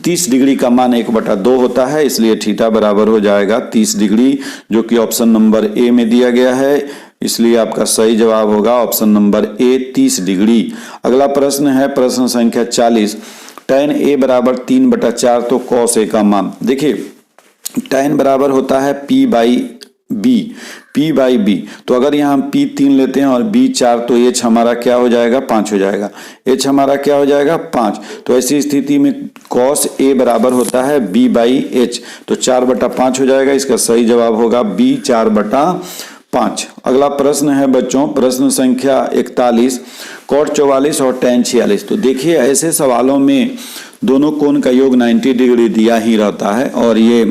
30 डिग्री का मान 1/2 होता है, इसलिए थीटा बराबर हो जाएगा 30 डिग्री, जो कि ऑप्शन नंबर A में दिया गया है, इसलिए आपका सही जवाब होगा ऑप्शन नंबर A 30 डिग्री। अगला प्रश्न है प्रश्न संख्या 40। tan A बराबर 3/4 तो cos A का मान। देखिए tan बराबर होता है P बाई B। तो अगर यहाँ हम P 3 लेते हैं और B 4, तो H हमारा क्या हो जाएगा, 5 हो जाएगा, H हमारा क्या हो जाएगा 5। तो ऐसी स्थिति में cos A बराबर होता है B बाई H, तो 4/5 हो जाएगा। इसका सही जवाब होगा B 4/5। अगला प्रश्न है बच्चों प्रश्न संख्या 41। cot 44 और tan 46। तो देखिए ऐसे सवालों में दोनों कोण का योग 90 डिग्री दिया ही रहता है और ये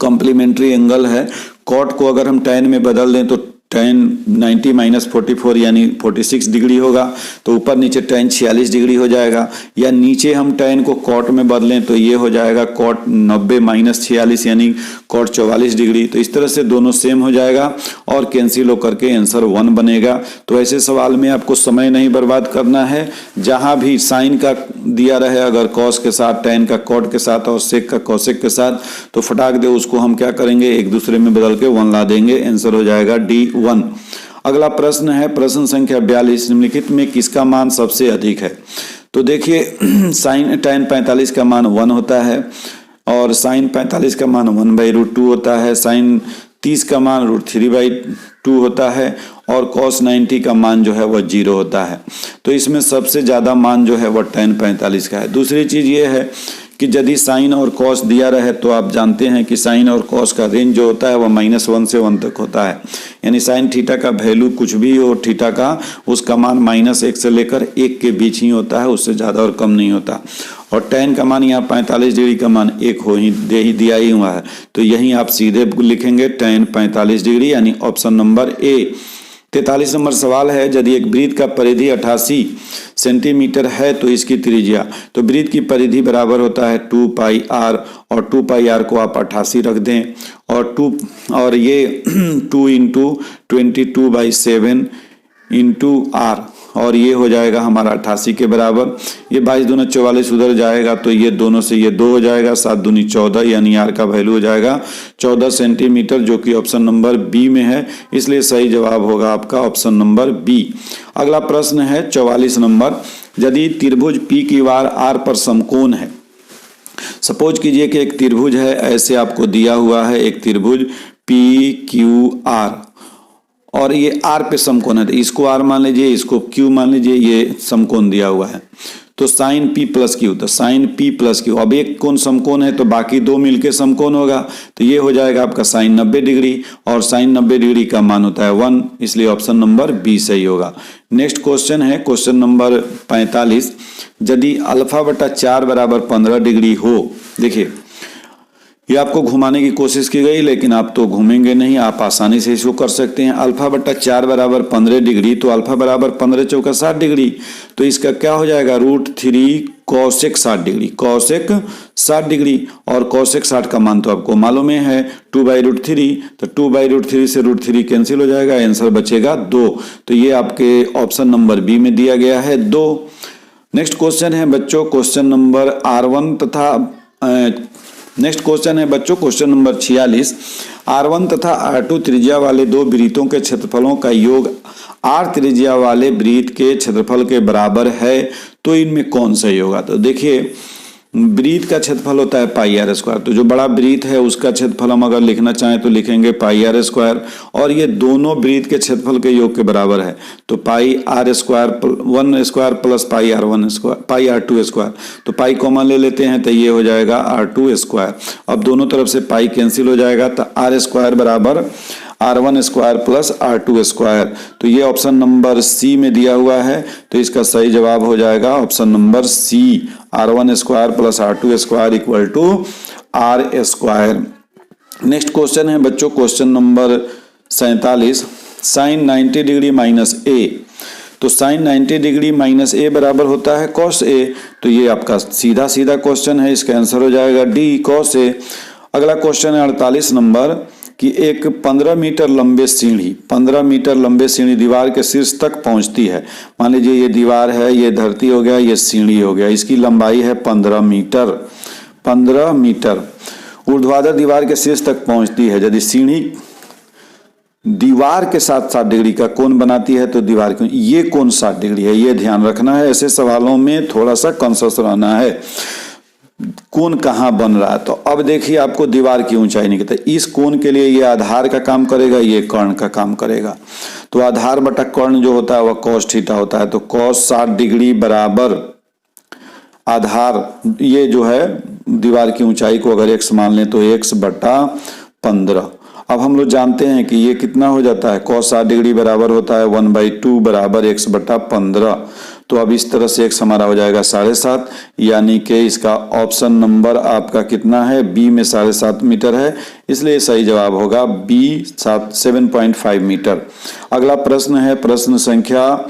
कॉम्प्लीमेंट्री एंगल है। कॉट को अगर हम tan में बदल दें तो tan 90 माइनस 44 यानी 46 डिग्री होगा, तो ऊपर नीचे tan 46 डिग्री हो जाएगा। या नीचे हम tan को cot में बदलें तो ये हो जाएगा cot 90 माइनस 46 यानी cot 44 डिग्री। तो इस तरह से दोनों सेम हो जाएगा और कैंसिल होकर के आंसर 1 बनेगा। तो ऐसे सवाल में आपको समय नहीं बर्बाद करना है, जहां भी साइन का दिया रहे, अगर cos के साथ, tan का cot के साथ और sec का cosec के साथ, तो फटाक दे उसको हम क्या करेंगे, एक दूसरे में बदल के 1 ला देंगे, आंसर हो जाएगा D1। अगला प्रश्न है प्रश्न संख्या 42, निम्नलिखित में किसका मान सबसे अधिक है। तो देखिए साइन tan 45 का मान 1 होता है और साइन 45 का मान 1/√2 होता है, साइन 30 का मान √3/2 होता है और cos 90 का मान जो है वह 0 होता है। तो इसमें सबसे ज्यादा मान जो है वह tan 45 का है। दूसरी चीज ये है कि यदि साइन और कॉस दिया रहे तो आप जानते हैं कि साइन और कॉस का रेंज जो होता है वह -1 से 1 तक होता है, यानी साइन थीटा का वैल्यू कुछ भी हो थीटा का, उसका मान -1 से लेकर 1 के बीच ही होता है, उससे ज़्यादा और कम नहीं होता। और tan का मान यहाँ 45 डिग्री का मान 1 हो ही दिया ही हुआ है, तो यहीं आप सीधे लिखेंगे tan 45 डिग्री, यानी ऑप्शन नंबर ए। 43 नंबर सवाल है, यदि एक वृत्त का परिधि 88 सेंटीमीटर है तो इसकी त्रिज्या, तो वृत्त की परिधि बराबर होता है 2πr और 2πr को आप 88 रख दें और ये 2 × 22/7 × r और ये हो जाएगा हमारा 88 के बराबर। ये 22 दूना 44 उधर जाएगा तो ये दोनों से ये 2 हो जाएगा, 7 दूनी 14 यानी आर का वैल्यू हो जाएगा 14 सेंटीमीटर, जो कि ऑप्शन नंबर बी में है, इसलिए सही जवाब होगा आपका ऑप्शन नंबर बी। अगला प्रश्न है 44 नंबर, यदि त्रिभुज पी की वार आर पर समकोण है। सपोज कीजिए कि एक त्रिभुज है, ऐसे आपको दिया हुआ है एक त्रिभुज पी क्यू आर और ये R पे समकोण है, तो इसको R मान लीजिए, इसको Q मान लीजिए, ये समकोण दिया हुआ है। तो साइन P + Q, तो साइन P + Q, अब एक कोण समकोण है तो बाकी दो मिलके समकोण होगा, तो ये हो जाएगा आपका साइन 90 डिग्री और साइन 90 डिग्री का मान होता है 1, इसलिए ऑप्शन नंबर बी सही होगा। नेक्स्ट क्वेश्चन है क्वेश्चन नंबर 45, यदि α/4 = 15 डिग्री हो। देखिए ये आपको घुमाने की कोशिश की गई, लेकिन आप तो घूमेंगे नहीं, आप आसानी से इसको कर सकते हैं। α/4 = 15 डिग्री, तो α = 15 × 60 डिग्री, तो इसका क्या हो जाएगा √3 cosec 60 डिग्री, cosec 60 डिग्री, और cosec 60 का मान तो आपको मालूम है 2/√3, तो 2/√3 से √3 कैंसिल हो जाएगा, आंसर बचेगा 2। तो ये आपके ऑप्शन नंबर बी में दिया गया है 2। नेक्स्ट क्वेश्चन है बच्चों क्वेश्चन नंबर R1 तथा नेक्स्ट क्वेश्चन है बच्चों क्वेश्चन नंबर 46, R1 तथा R2 त्रिज्या वाले दो वृत्तों के क्षेत्रफलों का योग R त्रिज्या वाले वृत्त के क्षेत्रफल के बराबर है, तो इनमें कौन सही होगा। तो देखिए वृत्त का क्षेत्रफल होता है πr², तो जो बड़ा वृत्त है उसका क्षेत्रफल हम अगर लिखना चाहें तो लिखेंगे πr², और ये दोनों वृत्त के क्षेत्रफल के योग के बराबर है, तो πr² + πr2², तो पाई कॉमन ले लेते हैं तो ये हो जाएगा r2²। अब दोनों तरफ से पाई कैंसिल हो जाएगा, तो r² बराबर r1² + r2², तो ये ऑप्शन नंबर सी में दिया हुआ है, तो इसका सही जवाब हो जाएगा option number C, r1² + r2² = r²। Next question है बच्चों question number 47, sine 90 degree -a, तो साइन 90 डिग्री -a बराबर होता है cos a, तो ये आपका सीधा क्वेश्चन है, इसका आंसर हो जाएगा डी cos a। अगला क्वेश्चन है 48 नंबर कि एक 15 मीटर लंबे सीढ़ी दीवार के शीर्ष तक पहुंचती है। मान लीजिए ये दीवार है, ये धरती हो गया, ये सीढ़ी हो गया, इसकी लंबाई है 15 मीटर। ऊर्ध्वाधर दीवार के शीर्ष तक पहुंचती है, यदि सीढ़ी दीवार के साथ 60 डिग्री का कोण बनाती है तो दीवार के ये कोण 60 डिग्री है, ये ध्यान रखना है। ऐसे सवालों में थोड़ा सा कॉन्शियस रहना है, कोण कहाँ बन रहा है। तो अब देखिए आपको दीवार की ऊंचाई नहीं कहता, इस कोण के लिए ये आधार का काम करेगा, ये कर्ण का काम करेगा, तो आधार बटा कर्ण जो होता है वह cos थीटा होता है, तो cos 60 डिग्री बराबर आधार, ये जो है दीवार की ऊंचाई को अगर x मान लें तो x/15। अब हम लोग जानते हैं कि ये कितना हो जाता है, cos 60 डिग्री बराबर होता है 1/2 = x/15, तो अब इस तरह से x हमारा हो जाएगा 7.5, यानी कि इसका ऑप्शन नंबर आपका कितना है, बी में 7.5 मीटर है, इसलिए सही जवाब होगा बी 7.5 मीटर। अगला प्रश्न है प्रश्न संख्या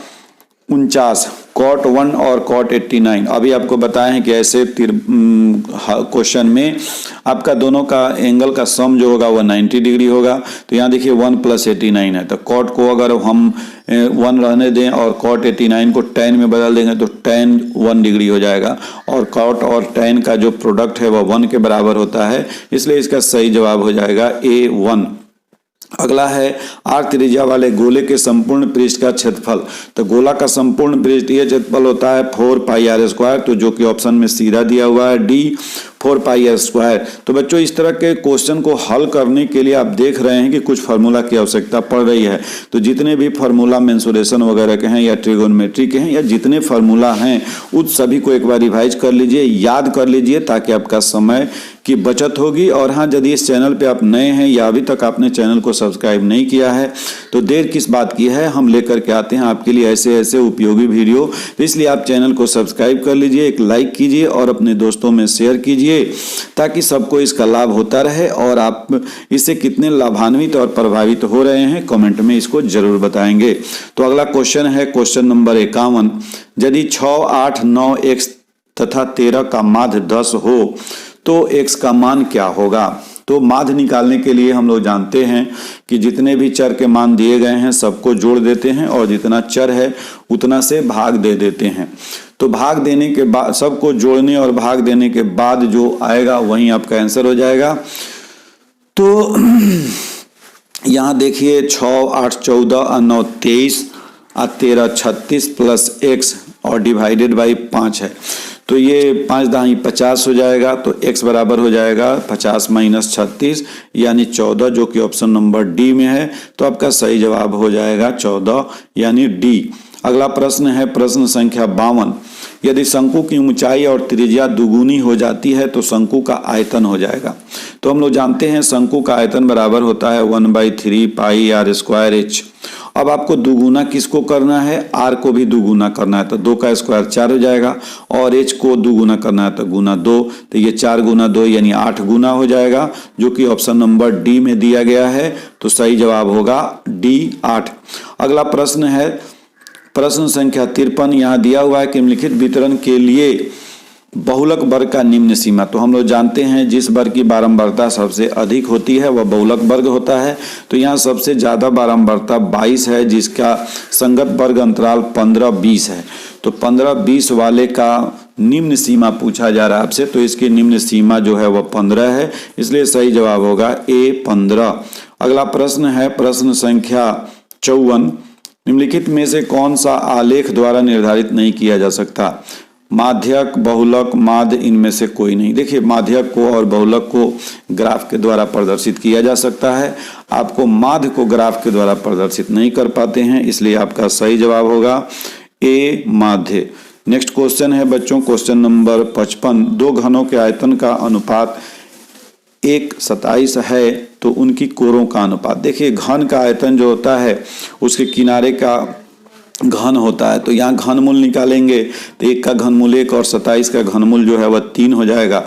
49, कॉट 1 और कॉट 89। अभी आपको बताए हैं कि ऐसे क्वेश्चन में आपका दोनों का एंगल का सम जो होगा वह 90 डिग्री होगा। तो यहाँ देखिए 1 + 89 है, तो कॉट को अगर हम 1 रहने दें और कॉट 89 को tan में बदल देंगे तो tan 1 डिग्री हो जाएगा, और कॉट और tan का जो प्रोडक्ट है वह 1 के बराबर होता है, इसलिए इसका सही जवाब हो जाएगा A1। अगला है आर त्रिज्या वाले गोले के संपूर्ण पृष्ठ का क्षेत्रफल। तो गोला का संपूर्ण पृष्ठ ये क्षेत्रफल होता है 4πr², तो जो कि ऑप्शन में सीधा दिया हुआ है डी 4πr²। तो बच्चों इस तरह के क्वेश्चन को हल करने के लिए आप देख रहे हैं कि कुछ फार्मूला की आवश्यकता पड़ रही है। तो जितने भी फार्मूला मेंसुरेशन वगैरह के हैं या ट्रिगोनोमेट्री के हैं या जितने फार्मूला हैं उस सभी को एक बार रिवाइज कर लीजिए, याद कर लीजिए, ताकि आपका समय की बचत होगी। और हाँ, यदि इस चैनल पे आप नए हैं या अभी तक आपने चैनल को सब्सक्राइब नहीं किया है तो देर किस बात की है, हम लेकर के आते हैं आपके लिए ऐसे ऐसे उपयोगी वीडियो। तो इसलिए आप चैनल को सब्सक्राइब कर लीजिए, एक लाइक कीजिए और अपने दोस्तों में शेयर कीजिए, ताकि सबको इसका लाभ होता रहे। और आप इससे कितने लाभान्वित और प्रभावित हो रहे हैं कमेंट में इसको जरूर बताएंगे। तो अगला क्वेश्चन है क्वेश्चन नंबर 51, यदि 6, 8, 9 x तथा 13 का माध्य 10 हो तो x का मान क्या होगा। तो माध्य निकालने के लिए हम लोग जानते हैं कि जितने भी चर के मान दिए गए हैं सबको जोड़ देते हैं और जितना चर है उतना से भाग दे देते हैं। तो भाग देने के बाद, सबको जोड़ने और भाग देने के बाद जो आएगा वही आपका आंसर हो जाएगा। तो यहाँ देखिए 6, 8, 14 और 9 23 और 13 36 प्लस x और डिवाइडेड बाई 5 है। तो ये 5 दाई 50 हो जाएगा, तो x बराबर हो जाएगा 50 - 36 यानी 14, जो कि ऑप्शन नंबर डी में है। तो आपका सही जवाब हो जाएगा 14 यानी डी। अगला प्रश्न है प्रश्न संख्या 52, यदि शंकु की ऊंचाई और त्रिज्या दुगुनी हो जाती है तो शंकु का आयतन हो जाएगा। तो हम लोग जानते हैं शंकु का आयतन बराबर होता है 1/3 πr²h। अब आपको दुगुना किसको करना है, r को भी दुगुना करना है, तो 2 का स्क्वायर 4 हो जाएगा, और h को दुगुना करना है तो गुना 2, तो ये 4 × 2 यानी 8 गुना हो जाएगा, जो कि ऑप्शन नंबर डी में दिया गया है। तो सही जवाब होगा डी 8। अगला प्रश्न है प्रश्न संख्या 53, यहाँ दिया हुआ है कि निम्नलिखित वितरण के लिए बहुलक वर्ग का निम्न सीमा। तो हम लोग जानते हैं जिस वर्ग की बारंबारता सबसे अधिक होती है वह बहुलक वर्ग होता है। तो यहाँ सबसे ज्यादा बारंबारता 22 है, जिसका संगत वर्ग अंतराल 15-20 है। तो 15-20 वाले का निम्न सीमा पूछा जा रहा है आपसे, तो इसकी निम्न सीमा जो है वह 15 है, इसलिए सही जवाब होगा ए 15। अगला प्रश्न है प्रश्न संख्या 54, निम्नलिखित में से कौन सा आलेख द्वारा निर्धारित नहीं किया जा सकता। माध्यक, बहुलक, माध्य, इनमें से कोई नहीं। देखिए माध्यक को और बहुलक को ग्राफ के द्वारा प्रदर्शित किया जा सकता है, आपको माध्य को ग्राफ के द्वारा प्रदर्शित नहीं कर पाते हैं, इसलिए आपका सही जवाब होगा ए माध्य। नेक्स्ट क्वेश्चन है बच्चों क्वेश्चन नंबर 55, दो घनों के आयतन का अनुपात 1/27 है तो उनकी कोरों का अनुपात। देखिए घन का आयतन जो होता है उसके किनारे का घन होता है, तो यहाँ घनमूल निकालेंगे तो 1 का घनमूल 1 और 27 का घनमूल जो है वह 3 हो जाएगा।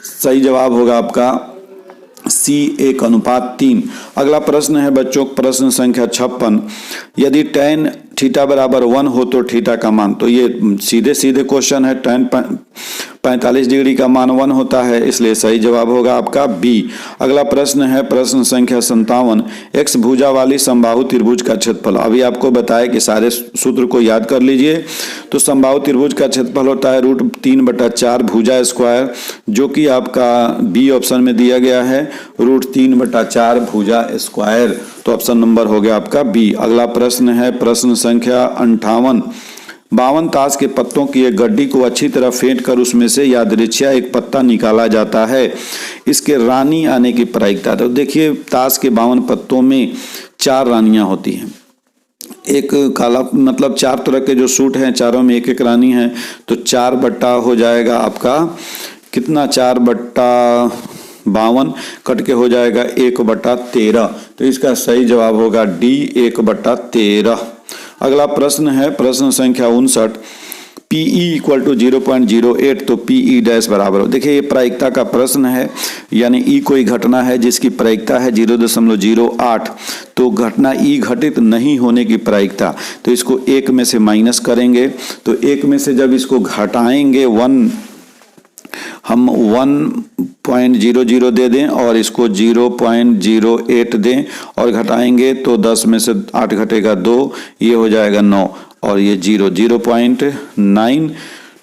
सही जवाब होगा आपका सी 1/3। अगला प्रश्न है बच्चों प्रश्न संख्या 56, यदि tan थीटा बराबर 1 हो तो थीटा का मान। तो ये सीधे सीधे क्वेश्चन है, tan 45 डिग्री का मान 1 होता है, इसलिए सही जवाब होगा आपका बी। अगला प्रश्न है प्रश्न संख्या 57, x भुजा वाली समबाहु त्रिभुज का क्षेत्रफल। अभी आपको बताया कि सारे सूत्र को याद कर लीजिए। तो समबाहु त्रिभुज का क्षेत्रफल होता है √3/4 भुजा स्क्वायर, जो कि आपका बी ऑप्शन में दिया गया है, √3/4 भुजा स्क्वायर। तो ऑप्शन नंबर हो गया आपका बी। अगला प्रश्न है प्रश्न संख्या 58, 52 ताश के पत्तों की एक गड्डी को अच्छी तरह फेंट कर उसमें से यादृच्छिया एक पत्ता निकाला जाता है, इसके रानी आने की प्रायिकता। तो देखिए ताश के 52 पत्तों में 4 रानियां होती हैं, एक काला मतलब 4 तरह के जो सूट हैं चारों में एक एक रानी है, तो 4 बट्टा हो जाएगा आपका कितना, 4/52 कट के हो जाएगा 1/13। तो इसका सही जवाब होगा डी 1/13। अगला प्रश्न है प्रश्न संख्या 59, PE इक्वल टू 0.08, तो PE डैश बराबर हो। देखिए ये प्रायिकता का प्रश्न है, यानी E कोई घटना है जिसकी प्रायिकता है 0.08, तो घटना E घटित नहीं होने की प्रायिकता, तो इसको 1 में से माइनस करेंगे, तो 1 में से जब इसको घटाएंगे हम 1.00 दे दें और इसको 0.08 दें और घटाएंगे तो 10 में से 8 घटेगा 2, ये हो जाएगा 9 और ये 0.92,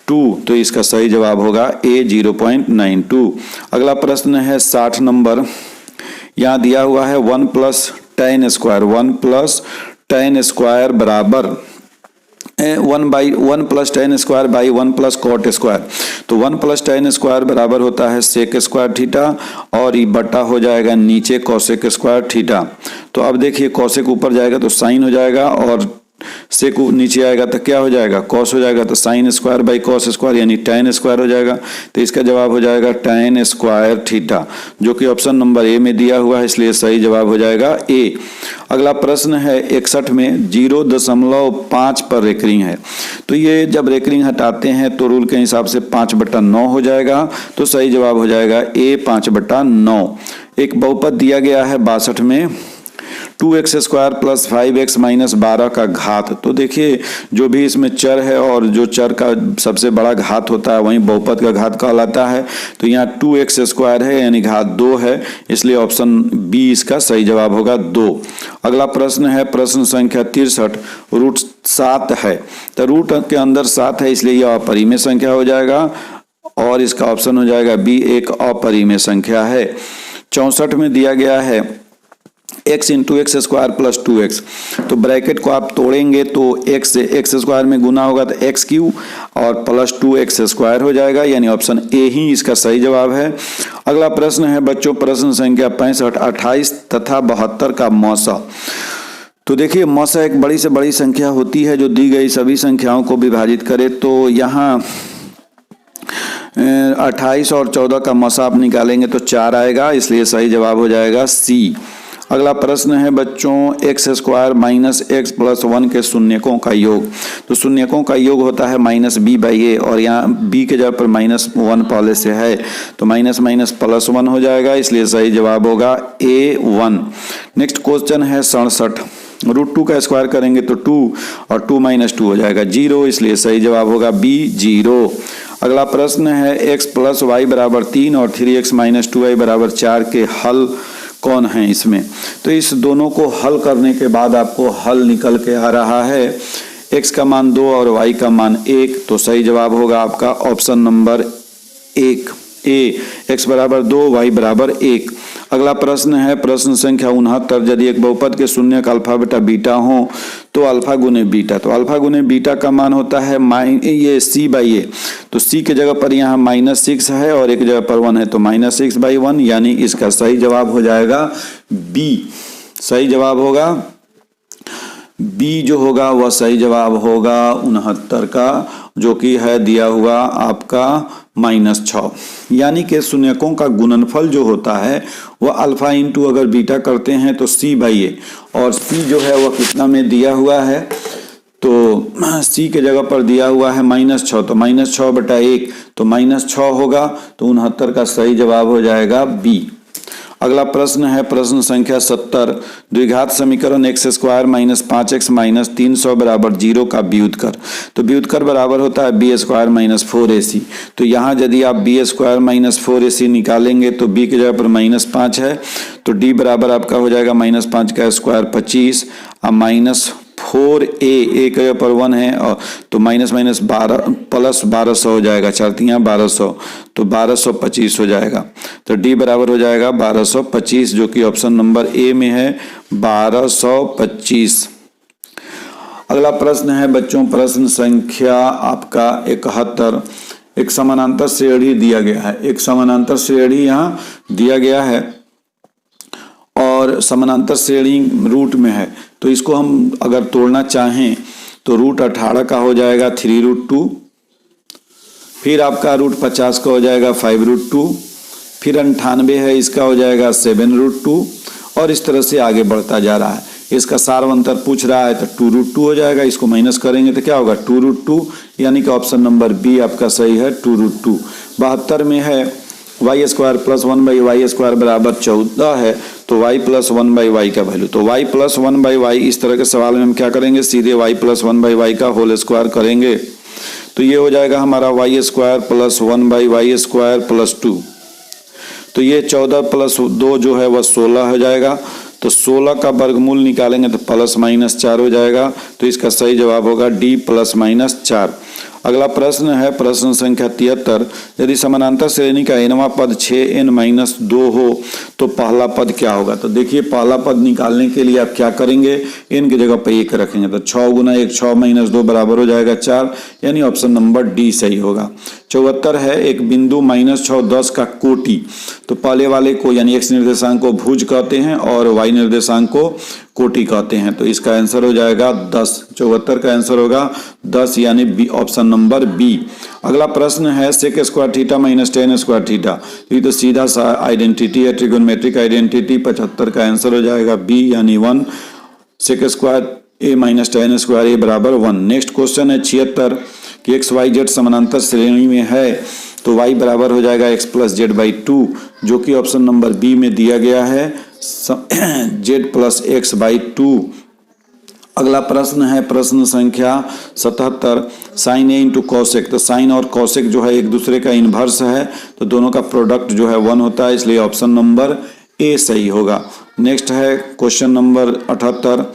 तो इसका सही जवाब होगा A 0.92। अगला प्रश्न है 60 नंबर, यहाँ दिया हुआ है 1 + tan स्क्वायर, 1 + tan स्क्वायर बराबर 1 + tan square by 1 + cot square, तो 1 + tan स्क्वायर बराबर होता है sec स्क्वायर थीटा और ये बटा हो जाएगा नीचे cosec स्क्वायर थीटा। तो अब देखिए cosec ऊपर जाएगा तो साइन हो जाएगा और sec नीचे आएगा तो क्या हो जाएगा, cos हो जाएगा, तो sin square by cos square यानी tan स्क्वायर हो जाएगा, तो इसका जवाब हो जाएगा tan स्क्वायर थीटा, जो कि ऑप्शन नंबर ए में दिया हुआ है, इसलिए सही जवाब हो जाएगा ए। अगला प्रश्न है 61 में 0.5 पर रेकरिंग है, तो ये जब रेकरिंग हटाते हैं तो रूल के हिसाब से 5/9 हो जाएगा, तो सही जवाब हो जाएगा ए 5/9। एक बहुपद दिया गया है 62 में 2x square plus 5x minus 12 का घात, तो देखिए जो भी इसमें चर है और जो चर का सबसे बड़ा घात होता है वहीं बहुपद का घात कहलाता है, तो यहाँ 2x स्क्वायर है यानी घात 2 है, इसलिए ऑप्शन बी इसका सही जवाब होगा 2। अगला प्रश्न है प्रश्न संख्या 63, रूट 7 है, तो रूट के अंदर 7 है इसलिए यह अपरिमेय संख्या हो जाएगा और इसका ऑप्शन हो जाएगा बी, एक अपरिमेय संख्या है। 64 में दिया गया है x × x square plus 2x, तो ब्रैकेट को आप तोड़ेंगे तो x से x स्क्वायर में गुना होगा तो x³ और प्लस 2x स्क्वायर हो जाएगा, यानी ऑप्शन ए ही इसका सही जवाब है। अगला प्रश्न है बच्चों प्रश्न संख्या 65, 28 तथा 72 का मौसा। तो देखिए मौसा एक बड़ी से बड़ी संख्या होती है जो दी गई सभी संख्याओं को विभाजित करे, तो यहाँ 28 और 14 का मौसा आप निकालेंगे तो 4 आएगा, इसलिए सही जवाब हो जाएगा सी। अगला प्रश्न है बच्चों x square minus x plus 1 के शून्यकों का योग, तो शून्यकों का योग होता है -b/a और यहाँ b के जगह पर -1 पहले से है, तो माइनस माइनस प्लस 1 हो जाएगा, इसलिए सही जवाब होगा A1। नेक्स्ट क्वेश्चन है 67, √2 का स्क्वायर करेंगे तो 2 और 2 - 2 हो जाएगा 0, इसलिए सही जवाब होगा B 0। अगला प्रश्न है x + y = 3 और 3x - 2y = 4 के हल कौन है इसमें, तो इस दोनों को हल करने के बाद आपको हल निकल के आ रहा है x का मान 2 और y का मान 1, तो सही जवाब होगा आपका ऑप्शन नंबर 1 ए, x = 2 y = 1। अगला प्रश्न है प्रश्न संख्या 69, यदि एक बहुपद के शून्यक अल्फा बटा बीटा हो तो अल्फा गुने बीटा, तो अल्फा गुने बीटा का मान होता है ये c/a, तो c के जगह पर यहाँ -6 है और एक जगह पर 1 है, तो -6/1 यानी इसका सही जवाब हो जाएगा बी। सही जवाब होगा बी, जो होगा वह सही जवाब होगा 69 का, जो कि है दिया हुआ आपका -6, यानी कि शून्यकों का गुणनफल जो होता है वह अल्फा इंटू अगर बीटा करते हैं तो c/a, और c जो है वह कितना में दिया हुआ है, तो c के जगह पर दिया हुआ है -6, तो -6/1 तो -6 होगा, तो 69 का सही जवाब हो जाएगा बी। अगला प्रश्न है प्रश्न संख्या 70, द्विघात समीकरण x² - 5x - 300 = 0 का व्युत्कर, तो व्युत्कर बराबर होता है b² - 4ac, तो यहाँ यदि आप b² - 4ac निकालेंगे तो b की जगह पर -5 है, तो d बराबर आपका हो जाएगा -5 का स्क्वायर 25 और -4a, एक जगह पर 1 है और तो -12 प्लस 1200 हो जाएगा, 4 × 1200, तो 1225 हो जाएगा, तो d बराबर हो जाएगा 1225, जो कि ऑप्शन नंबर ए में है 1225। अगला प्रश्न है बच्चों प्रश्न संख्या आपका 71, एक समानांतर श्रेणी दिया गया है, एक समानांतर श्रेणी यहाँ दिया गया है और समानांतर श्रेणी रूट में है, तो इसको हम अगर तोड़ना चाहें तो √18 का हो जाएगा 3√2, फिर आपका √50 का हो जाएगा 5√2, फिर 98 है इसका हो जाएगा 7√2 और इस तरह से आगे बढ़ता जा रहा है। इसका सार्वंतर पूछ रहा है तो 2√2 हो जाएगा। इसको माइनस करेंगे तो क्या होगा 2√2, यानी कि ऑप्शन नंबर बी आपका सही है 2√2। 72 में है Y square plus 1/y square बराबर 14 है, तो y प्लस 1/y का वैल्यू, तो y प्लस 1/y इस तरह के सवाल में हम क्या करेंगे, सीधे y प्लस 1/y का होल स्क्वायर करेंगे। तो ये हो जाएगा हमारा y square plus 1/y square plus 2। तो ये 14 प्लस 2 जो है वह 16 हो जाएगा। तो 16 का वर्गमूल निकालेंगे तो प्लस माइनस 4 हो जाएगा। तो इसका सही जवाब होगा डी प्लस माइनस 4। अगला प्रश्न है प्रश्न संख्या 73। यदि समानांतर श्रेणी का nवां पद 6n-2 हो तो पहला पद क्या होगा। तो देखिए पहला पद निकालने के लिए आप क्या करेंगे, n की जगह पर 1 रखेंगे तो 6 गुना 1 6 माइनस 2 बराबर हो जाएगा 4, यानी ऑप्शन नंबर डी सही होगा। 74 है एक बिंदु -6 10 का कोटि। तो पहले वाले को यानी x निर्देशांक को भुज कहते हैं और y निर्देशांक को कोटि कहते हैं। तो इसका आंसर हो जाएगा 10। 74 का आंसर होगा 10, यानी बी, ऑप्शन नंबर बी। अगला प्रश्न है sec square theta minus tan square theta. ये तो सीधा सा आइडेंटिटी है, ट्रिगोनोमेट्रिक आइडेंटिटी। 75 का आंसर हो जाएगा बी, यानी 1। सेक स्क्वायर ए माइनस टेन स्क्वायर ए बराबर 1। नेक्स्ट क्वेश्चन है 76 कि एक्स वाई जेड समानांतर श्रेणी में है तो y बराबर हो जाएगा x प्लस जेड बाई 2, जो कि ऑप्शन नंबर बी में दिया गया है z प्लस एक्स बाई 2। अगला प्रश्न है प्रश्न संख्या 77 साइन ए इंटू कॉसेक। तो साइन और कॉसेक जो है एक दूसरे का इनवर्स है, तो दोनों का प्रोडक्ट जो है 1 होता है, इसलिए ऑप्शन नंबर ए सही होगा। नेक्स्ट है क्वेश्चन नंबर 78।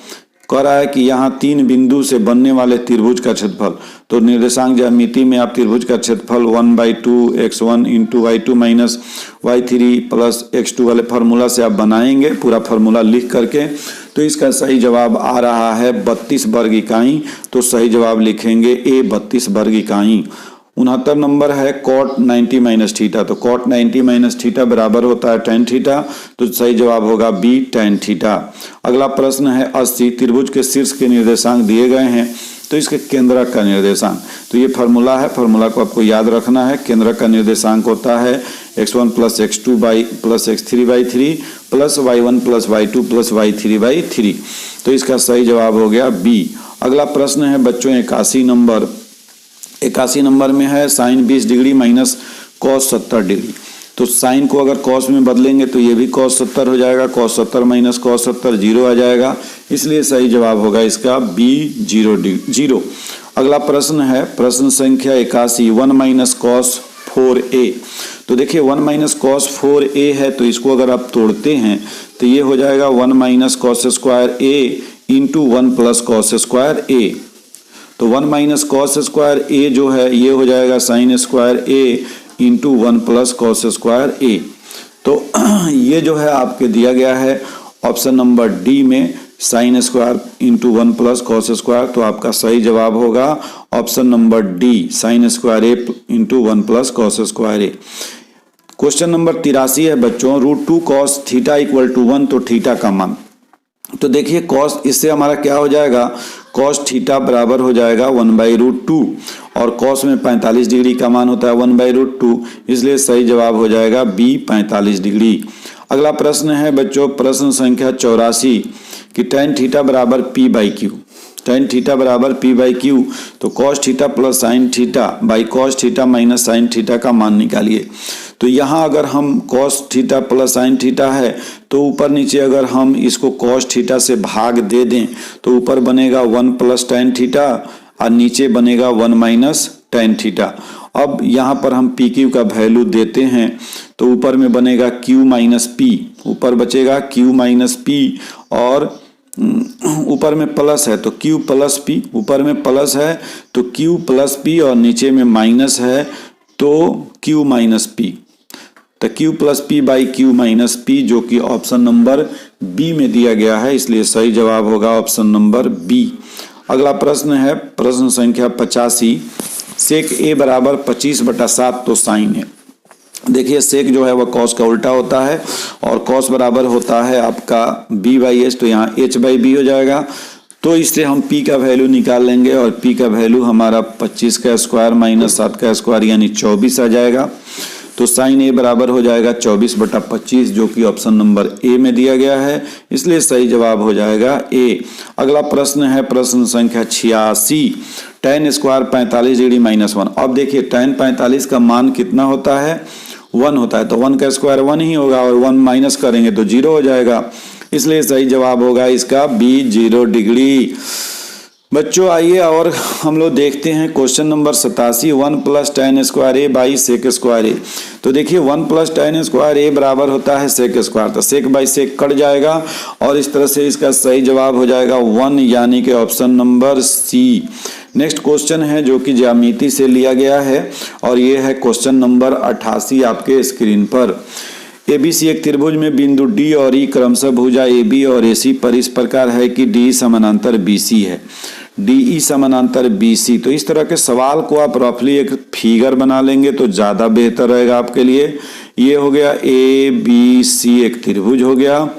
कह रहा है कि यहाँ 3 बिंदु से बनने वाले त्रिभुज का क्षेत्रफल। तो निर्देशांक ज्यामिति में आप त्रिभुज का क्षेत्रफल 1/2 x1 into y2 minus y3 plus x2 वाले फार्मूला से आप बनाएंगे, पूरा फार्मूला लिख करके। तो इसका सही जवाब आ रहा है 32 वर्ग इकाई। तो सही जवाब लिखेंगे ए 32 वर्ग इकाई। 69 नंबर है cot 90 माइनस थीटा। तो cot 90 माइनस थीटा बराबर होता है tan थीटा। तो सही जवाब होगा बी tan थीटा। अगला प्रश्न है 80 त्रिभुज के शीर्ष के निर्देशांक दिए गए हैं तो इसके केंद्रक का निर्देशांक। तो ये फार्मूला है, फार्मूला को आपको याद रखना है। केंद्रक का निर्देशांक होता है x1 plus x2 plus x3 by 3 plus y1 plus y2 plus y3 by 3। तो इसका सही जवाब हो गया बी। अगला प्रश्न है बच्चों 81 नंबर में है sine 20 degree minus cos 70 degree. तो साइन को अगर कॉस में बदलेंगे तो ये भी कॉस 70 हो जाएगा, कॉस 70 माइनस कॉस 70 0 आ जाएगा, इसलिए सही जवाब होगा इसका बी 0। अगला प्रश्न है प्रश्न संख्या 81 1 माइनस कॉस 4a। तो देखिए 1 माइनस कॉस 4a है, तो इसको अगर आप तोड़ते हैं तो ये हो जाएगा 1 minus cos square a into 1 plus cos square a। तो 1 माइनस कॉस स्क्वायर ए जो है ये हो जाएगा sine square A into 1 plus cos square A. तो ये जो है आपके दिया गया है ऑप्शन नंबर डी में sine square into 1 plus cos square. तो आपका सही जवाब होगा option number D sine square A into 1 plus cos square A. Question number 83 है बच्चों √2 कॉस थीटा इक्वल टू 1। तो थीटा का मान, तो देखिए कॉस, इससे हमारा क्या हो जाएगा, कॉस थीटा बराबर हो जाएगा 1/√2 और कॉस में 45 डिग्री का मान होता है 1/√2, इसलिए सही जवाब हो जाएगा बी 45 डिग्री। अगला प्रश्न है बच्चों प्रश्न संख्या 84 कि tan थीटा बराबर p by Q. tan theta बराबर p बाई क्यू। तो cos theta plus sine theta by cos theta minus sine theta का मान निकालिए। तो यहाँ अगर हम cos theta plus sine theta है तो ऊपर नीचे अगर हम इसको cos थीटा से भाग दे दें तो ऊपर बनेगा 1 प्लस tan थीटा और नीचे बनेगा 1 माइनस tan थीटा। अब यहाँ पर हम पी क्यू का वैल्यू देते हैं तो ऊपर में बनेगा q माइनस पी, ऊपर बचेगा q माइनस पी और ऊपर में प्लस है तो q प्लस पी, ऊपर में प्लस है तो q प्लस पी और नीचे में माइनस है तो q माइनस पी। तो q plus P by q minus P जो कि ऑप्शन नंबर बी में दिया गया है, इसलिए सही जवाब होगा ऑप्शन नंबर बी। अगला प्रश्न है प्रश्न संख्या 85 सेक ए बराबर 25/7। तो साइन है, देखिए सेक जो है वह कॉस का उल्टा होता है और कॉस बराबर होता है आपका b बाई एच। तो यहाँ h बाई बी हो जाएगा। तो इससे हम p का वैल्यू निकाल लेंगे और p का वैल्यू हमारा 25 का स्क्वायर माइनस 7 का स्क्वायर यानी 24 आ जाएगा। तो साइन ए बराबर हो जाएगा 24/25 जो कि ऑप्शन नंबर ए में दिया गया है, इसलिए सही जवाब हो जाएगा ए। अगला प्रश्न है प्रश्न संख्या 86, tan स्क्वायर 45 डिग्री -1। अब देखिए tan 45 का मान कितना होता है, 1 होता है, तो 1 का स्क्वायर 1 ही होगा और 1 माइनस करेंगे तो 0 हो जाएगा, इसलिए सही जवाब होगा इसका बी 0 डिग्री। बच्चों आइए और हम लोग देखते हैं question number 87, 1 + tan square A by sec square A. तो देखिए 1 + tan स्क्वायर ए बराबर होता है सेक स्क्वायर, तो सेक बाई सेक कट जाएगा और इस तरह से इसका सही जवाब हो जाएगा 1 यानी कि option number C. Next question है जो कि ज्यामिति से लिया गया है और ये है क्वेश्चन नंबर 88 आपके स्क्रीन पर। एबीसी एक त्रिभुज में बिंदु डी और ई क्रमशः भुजा एबी और एसी पर इस प्रकार है कि डी समानांतर बीसी है, डीई समानांतर बीसी। तो इस तरह के सवाल को आप रफली एक फिगर बना लेंगे तो ज़्यादा बेहतर रहेगा आपके लिए। ये हो गया ए बी सी एक त्रिभुज हो गया,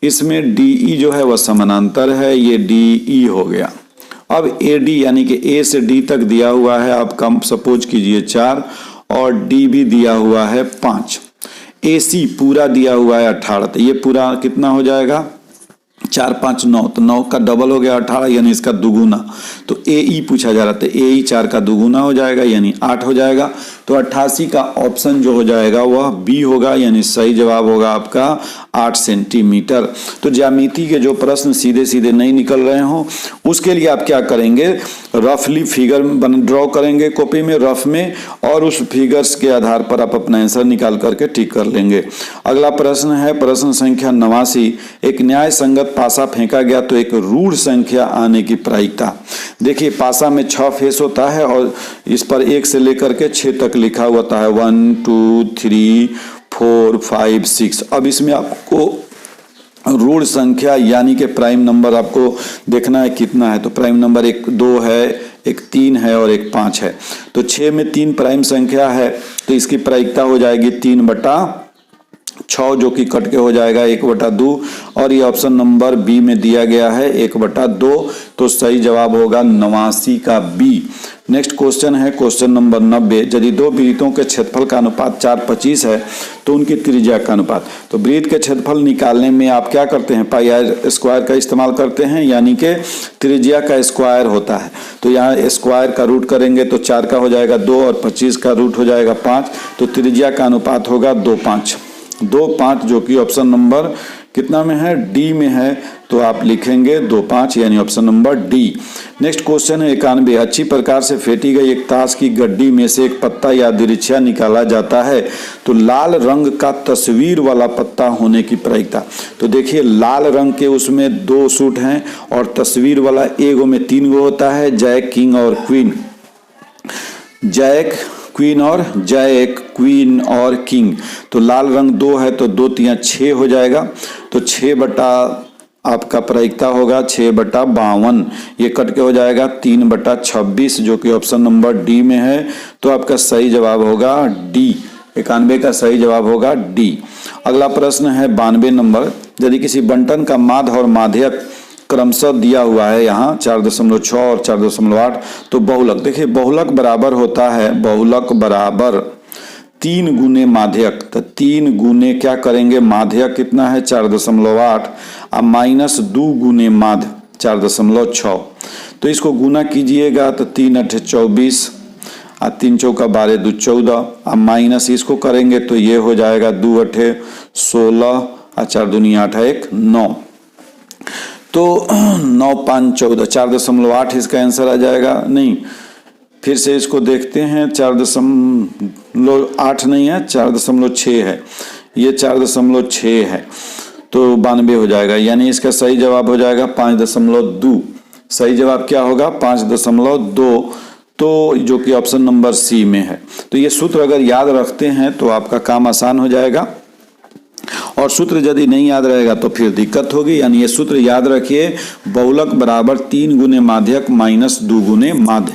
इसमें डीई जो है वह समानांतर है, ये डीई हो गया। अब ए डी यानी कि ए से डी तक दिया हुआ है, आप कम सपोज कीजिए 4 और डी भी दिया हुआ है 5। AC पूरा दिया हुआ है 18, तो ये पूरा कितना हो जाएगा 4 5 9, तो 9 का डबल हो गया 18 यानी इसका दुगुना। तो AE पूछा जा रहा था, AE 4 का दुगुना हो जाएगा यानी 8 हो जाएगा। तो 88 का ऑप्शन जो हो जाएगा वह बी होगा, यानी सही जवाब होगा आपका 8 सेंटीमीटर। तो ज्यामिति के जो प्रश्न सीधे सीधे नहीं निकल रहे हो उसके लिए आप क्या करेंगे, रफली फिगर ड्रॉ करेंगे कॉपी में रफ में, और उस फिगर्स के आधार पर आप अपना आंसर निकाल करके टिक कर लेंगे। अगला प्रश्न है प्रश्न संख्या 89, एक न्याय संगत पासा फेंका गया तो एक रूढ़ संख्या आने की प्रायिकता। देखिए पासा में 6 फेस होता है और इस पर 1 से लेकर के 6 तक लिखा होता है, 1 2 3 4 5 6। अब इसमें आपको रूढ़ संख्या यानी कि प्राइम नंबर आपको देखना है कितना है। तो प्राइम नंबर एक 2 है, एक 3 है और एक 5 है। तो 6 में 3 प्राइम संख्या है तो इसकी प्रायिकता हो जाएगी 3/6 जो कि कट के हो जाएगा 1/2, और ये ऑप्शन नंबर बी में दिया गया है 1/2। तो सही जवाब होगा 89 का बी। नेक्स्ट क्वेश्चन है क्वेश्चन नंबर 90, यदि दो वृत्तों के क्षेत्रफल का अनुपात 4:25 है तो उनकी त्रिज्या का अनुपात। तो वृत्त के क्षेत्रफल निकालने में आप क्या करते हैं, पाई आर स्क्वायर का इस्तेमाल करते हैं, यानी कि त्रिज्या का स्क्वायर होता है। तो यहाँ स्क्वायर का रूट करेंगे तो 4 का हो जाएगा 2 और 25 का रूट हो जाएगा 5। तो त्रिज्या का अनुपात होगा 2:5 जो कि ऑप्शन नंबर कितना में है, डी में है। तो आप लिखेंगे 2:5 यानी option number D. Next question है 91, अच्छी प्रकार से फेंटी गई एक ताश की गड्डी में से एक पत्ता या दृश्य निकाला जाता है तो लाल रंग का तस्वीर वाला पत्ता होने की प्रायिकता। तो देखिए लाल रंग के उसमें 2 सूट हैं और तस्वीर वाला एगो में 3 गो होता है, जैक किंग और क्वीन, जैक क्वीन और किंग। तो लाल रंग 2 है तो 2 3 6 हो जाएगा। तो 6 बटा आपका प्रायिकता होगा 6/52, ये कट के हो जाएगा 3/26 जो कि ऑप्शन नंबर डी में है। तो आपका सही जवाब होगा डी, 91 का सही जवाब होगा डी। अगला प्रश्न है 92 नंबर, यदि किसी बंटन का माध्य और माध्यक क्रमशः दिया हुआ है यहाँ 4.6 और 4.8, तो बहुलक। देखिए बहुलक बराबर होता है, बहुलक बराबर 3 गुने माध्यक। तो 3 गुने क्या करेंगे, माध्यक कितना है 4.8 और -2 गुने माध्य 4.6। तो इसको गुना कीजिएगा तो 3 8 24 और 3 चौका 12 2 14 और माइनस इसको करेंगे तो ये हो जाएगा 2 8 16 और 4 दूनी 8 1 9। तो 9 5 14, 4.8 इसका आंसर आ जाएगा। नहीं, फिर से इसको देखते हैं, 4.8 नहीं है 4.6 है, ये 4.6 है तो 92 हो जाएगा, यानी इसका सही जवाब हो जाएगा 5.2। सही जवाब क्या होगा 5.2, तो जो कि ऑप्शन नंबर सी में है। तो ये सूत्र अगर याद रखते हैं तो आपका काम आसान हो जाएगा, और सूत्र यदि नहीं याद रहेगा तो फिर दिक्कत होगी। यानी ये सूत्र याद रखिए, बहुलक बराबर 3 गुने माध्यक -2 गुने माध्य,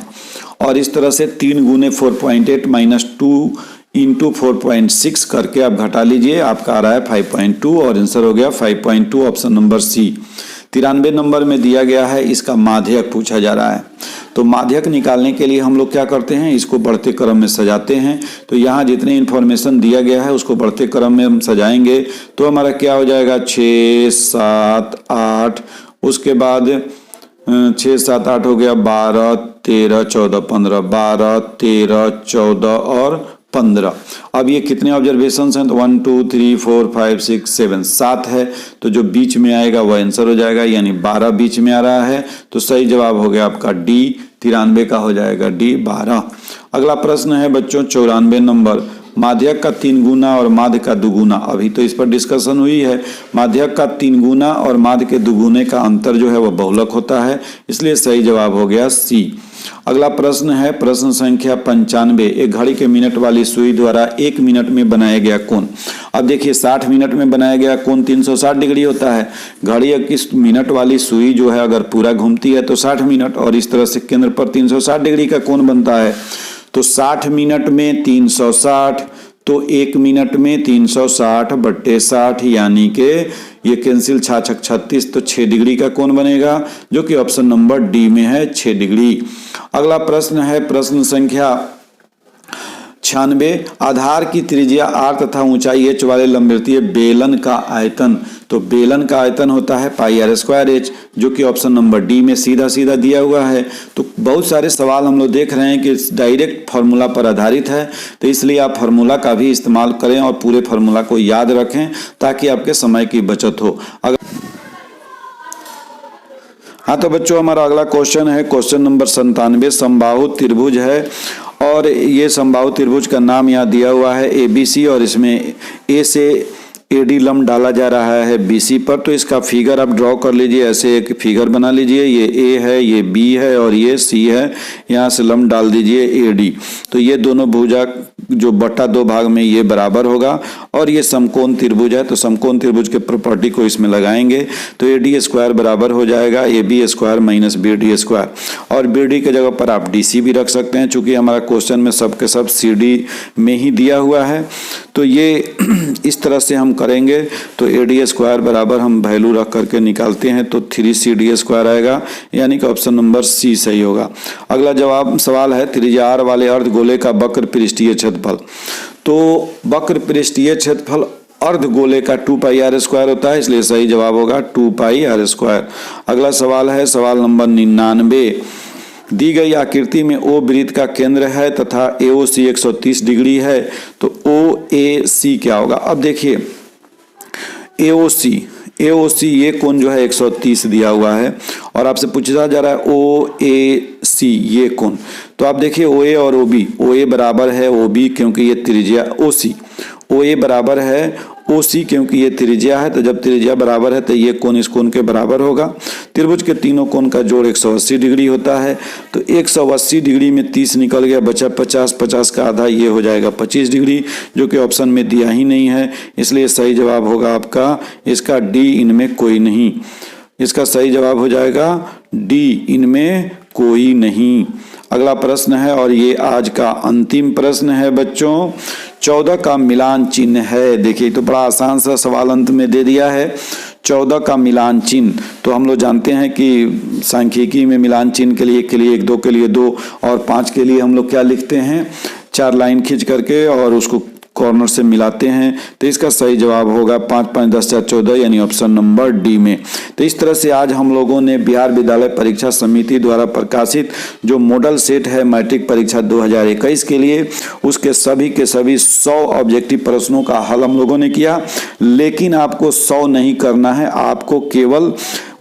और इस तरह से 3 गुने 4.8 -2 इंटू 4.6 करके आप घटा लीजिए, आपका आ रहा है 5.2 और आंसर हो गया 5.2 ऑप्शन नंबर सी। 93 नंबर में दिया गया है, इसका माध्यक पूछा जा रहा है। तो माध्यक निकालने के लिए हम लोग क्या करते हैं, इसको बढ़ते क्रम में सजाते हैं। तो यहाँ जितने इन्फॉर्मेशन दिया गया है उसको बढ़ते क्रम में हम सजाएंगे तो हमारा क्या हो जाएगा 6, 7, 8, उसके बाद 6, 7, 8 हो गया 12, 13, 14, 15, 12, 13, 14 और 15। अब ये कितने ऑब्जर्वेशंस हैं तो 1, 2, 3, 4, 5, 6, 7, 7 है। तो जो बीच में आएगा वो आंसर हो जाएगा, यानी 12 बीच में आ रहा है। तो सही जवाब हो गया आपका डी, 93 का हो जाएगा डी 12। अगला प्रश्न है बच्चों 94 नंबर, माध्यक का 3 गुना और माध्य का दुगुना। अभी तो इस पर डिस्कशन हुई है। माध्यक का 3 गुना और माध्य के दुगुने का अंतर जो है वह बहुलक होता है, इसलिए सही जवाब हो गया सी। अगला प्रश्न है प्रश्न संख्या 95, एक घड़ी के मिनट वाली सुई द्वारा 1 मिनट में बनाया गया कोण। अब देखिए 60 मिनट में बनाया गया कोण 360 डिग्री होता है। घड़ी किस मिनट वाली सुई जो है अगर पूरा घूमती है तो 60 मिनट, और इस तरह से केंद्र पर 360 डिग्री का कोण बनता है। तो 60 मिनट में 360, तो 1 मिनट में 360 बट्टे 60, यानी कि ये कैंसिल 6 36, तो 6 डिग्री का कोण बनेगा, जो कि ऑप्शन नंबर डी में है 6 डिग्री। अगला प्रश्न है प्रश्न संख्या 96, आधार की त्रिज्या r तथा ऊंचाई h वाले लंबवृत्तीय बेलन का आयतन। तो बेलन का आयतन होता है पाई r स्क्वायर h, जो कि ऑप्शन नंबर डी में सीधा सीधा दिया हुआ है। तो बहुत सारे सवाल हम लोग देख रहे हैं कि डायरेक्ट फार्मूला पर आधारित है, तो इसलिए आप फार्मूला का भी इस्तेमाल करें और पूरे फार्मूला को याद रखें ताकि आपके समय की बचत हो। हाँ तो बच्चों हमारा अगला क्वेश्चन है क्वेश्चन नंबर 97, समबाहु त्रिभुज है और ये समबाहु त्रिभुज का नाम यहाँ दिया हुआ है ABC, और इसमें A से AD लंब डाला जा रहा है BC पर। तो इसका फिगर आप ड्रॉ कर लीजिए, ऐसे एक फिगर बना लीजिए, ये A है, ये B है और ये C है, यहाँ से लंब डाल दीजिए AD। तो ये दोनों भुजा जो बटा 2 भाग में ये बराबर होगा, और ये समकोण त्रिभुज है तो समकोण त्रिभुज के प्रॉपर्टी को इसमें लगाएंगे तो AD स्क्वायर बराबर हो जाएगा AB square minus BD square, और BD के जगह पर आप DC भी रख सकते हैं, चूंकि हमारा क्वेश्चन में सब के सब CD में ही दिया हुआ है। तो ये इस तरह से हम करेंगे तो AD स्क्वायर बराबर हम वैल्यू रख करके निकालते हैं तो 3CD स्क्वायर आएगा, यानी कि ऑप्शन नंबर सी सही होगा। अगला जवाब सवाल है त्रिज्या r वाले अर्धगोले का वक्र पृष्ठीय क्षेत्रफल। तो वक्र पृष्ठीय क्षेत्रफल अर्धगोले का 2 पाई r स्क्वायर होता है, इसलिए सही जवाब होगा 2 पाई r स्क्वायर। अगला सवाल है सवाल नंबर 99, दी गई आकृति में O वृत्त का केंद्र है तथा AOC 130 डिग्री है, तो OAC क्या होगा। अब देखिए AOC ये कोण जो है 130 दिया हुआ है, और आपसे पूछा जा रहा है OAC ये कोण। तो आप देखिए OA और OA बराबर है OB क्योंकि ये त्रिज्या OA बराबर है OC क्योंकि ये त्रिज्या है। तो जब त्रिज्या बराबर है तो ये कोण इस कोण के बराबर होगा। त्रिभुज के तीनों कोण का जोड़ 180 डिग्री होता है, तो 180 डिग्री में 30 निकल गया, बचा 50, 50 का आधा ये हो जाएगा 25 डिग्री, जो कि ऑप्शन में दिया ही नहीं है, इसलिए सही जवाब होगा आपका इसका डी, इनमें कोई नहीं। इसका सही जवाब हो जाएगा डी, इनमें कोई नहीं। अगला प्रश्न है और ये आज का अंतिम प्रश्न है बच्चों, 14 का मिलान चिन्ह है। देखिए तो बड़ा आसान सा सवाल अंत में दे दिया है, 14 का मिलान चिन्ह। तो हम लोग जानते हैं कि सांख्यिकी में मिलान चिन्ह के लिए 1, 2 के लिए 2 और 5 के लिए हम लोग क्या लिखते हैं, 4 लाइन खींच करके और उसको कॉर्नर से मिलाते हैं। तो इसका सही जवाब होगा 5, 5, 10, 4, 14, यानी ऑप्शन नंबर डी में। तो इस तरह से आज हम लोगों ने बिहार विद्यालय परीक्षा समिति द्वारा प्रकाशित जो मॉडल सेट है मैट्रिक परीक्षा 2021 के लिए, उसके सभी के सभी 100 ऑब्जेक्टिव प्रश्नों का हल हम लोगों ने किया। लेकिन आपको 100 नहीं करना है, आपको केवल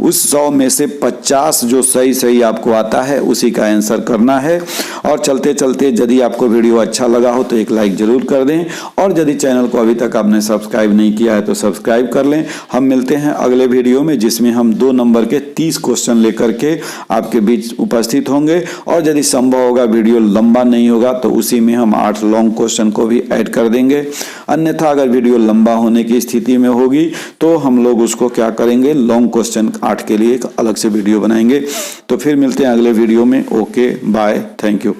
उस 100 में से 50 जो सही आपको आता है उसी का आंसर करना है। और चलते चलते यदि आपको वीडियो अच्छा लगा हो तो एक लाइक जरूर कर दें, और यदि चैनल को अभी तक आपने सब्सक्राइब नहीं किया है तो सब्सक्राइब कर लें। हम मिलते हैं अगले वीडियो में, जिसमें हम 2 नंबर के 30 क्वेश्चन लेकर के आपके बीच उपस्थित होंगे, और यदि संभव होगा वीडियो लंबा नहीं होगा तो उसी में हम 8 लॉन्ग क्वेश्चन को भी ऐड कर देंगे। अन्यथा अगर वीडियो लंबा होने की स्थिति में होगी तो हम लोग उसको क्या करेंगे, लॉन्ग क्वेश्चन 8 के लिए एक अलग से वीडियो बनाएंगे। तो फिर मिलते हैं अगले वीडियो में। Okay bye, thank you.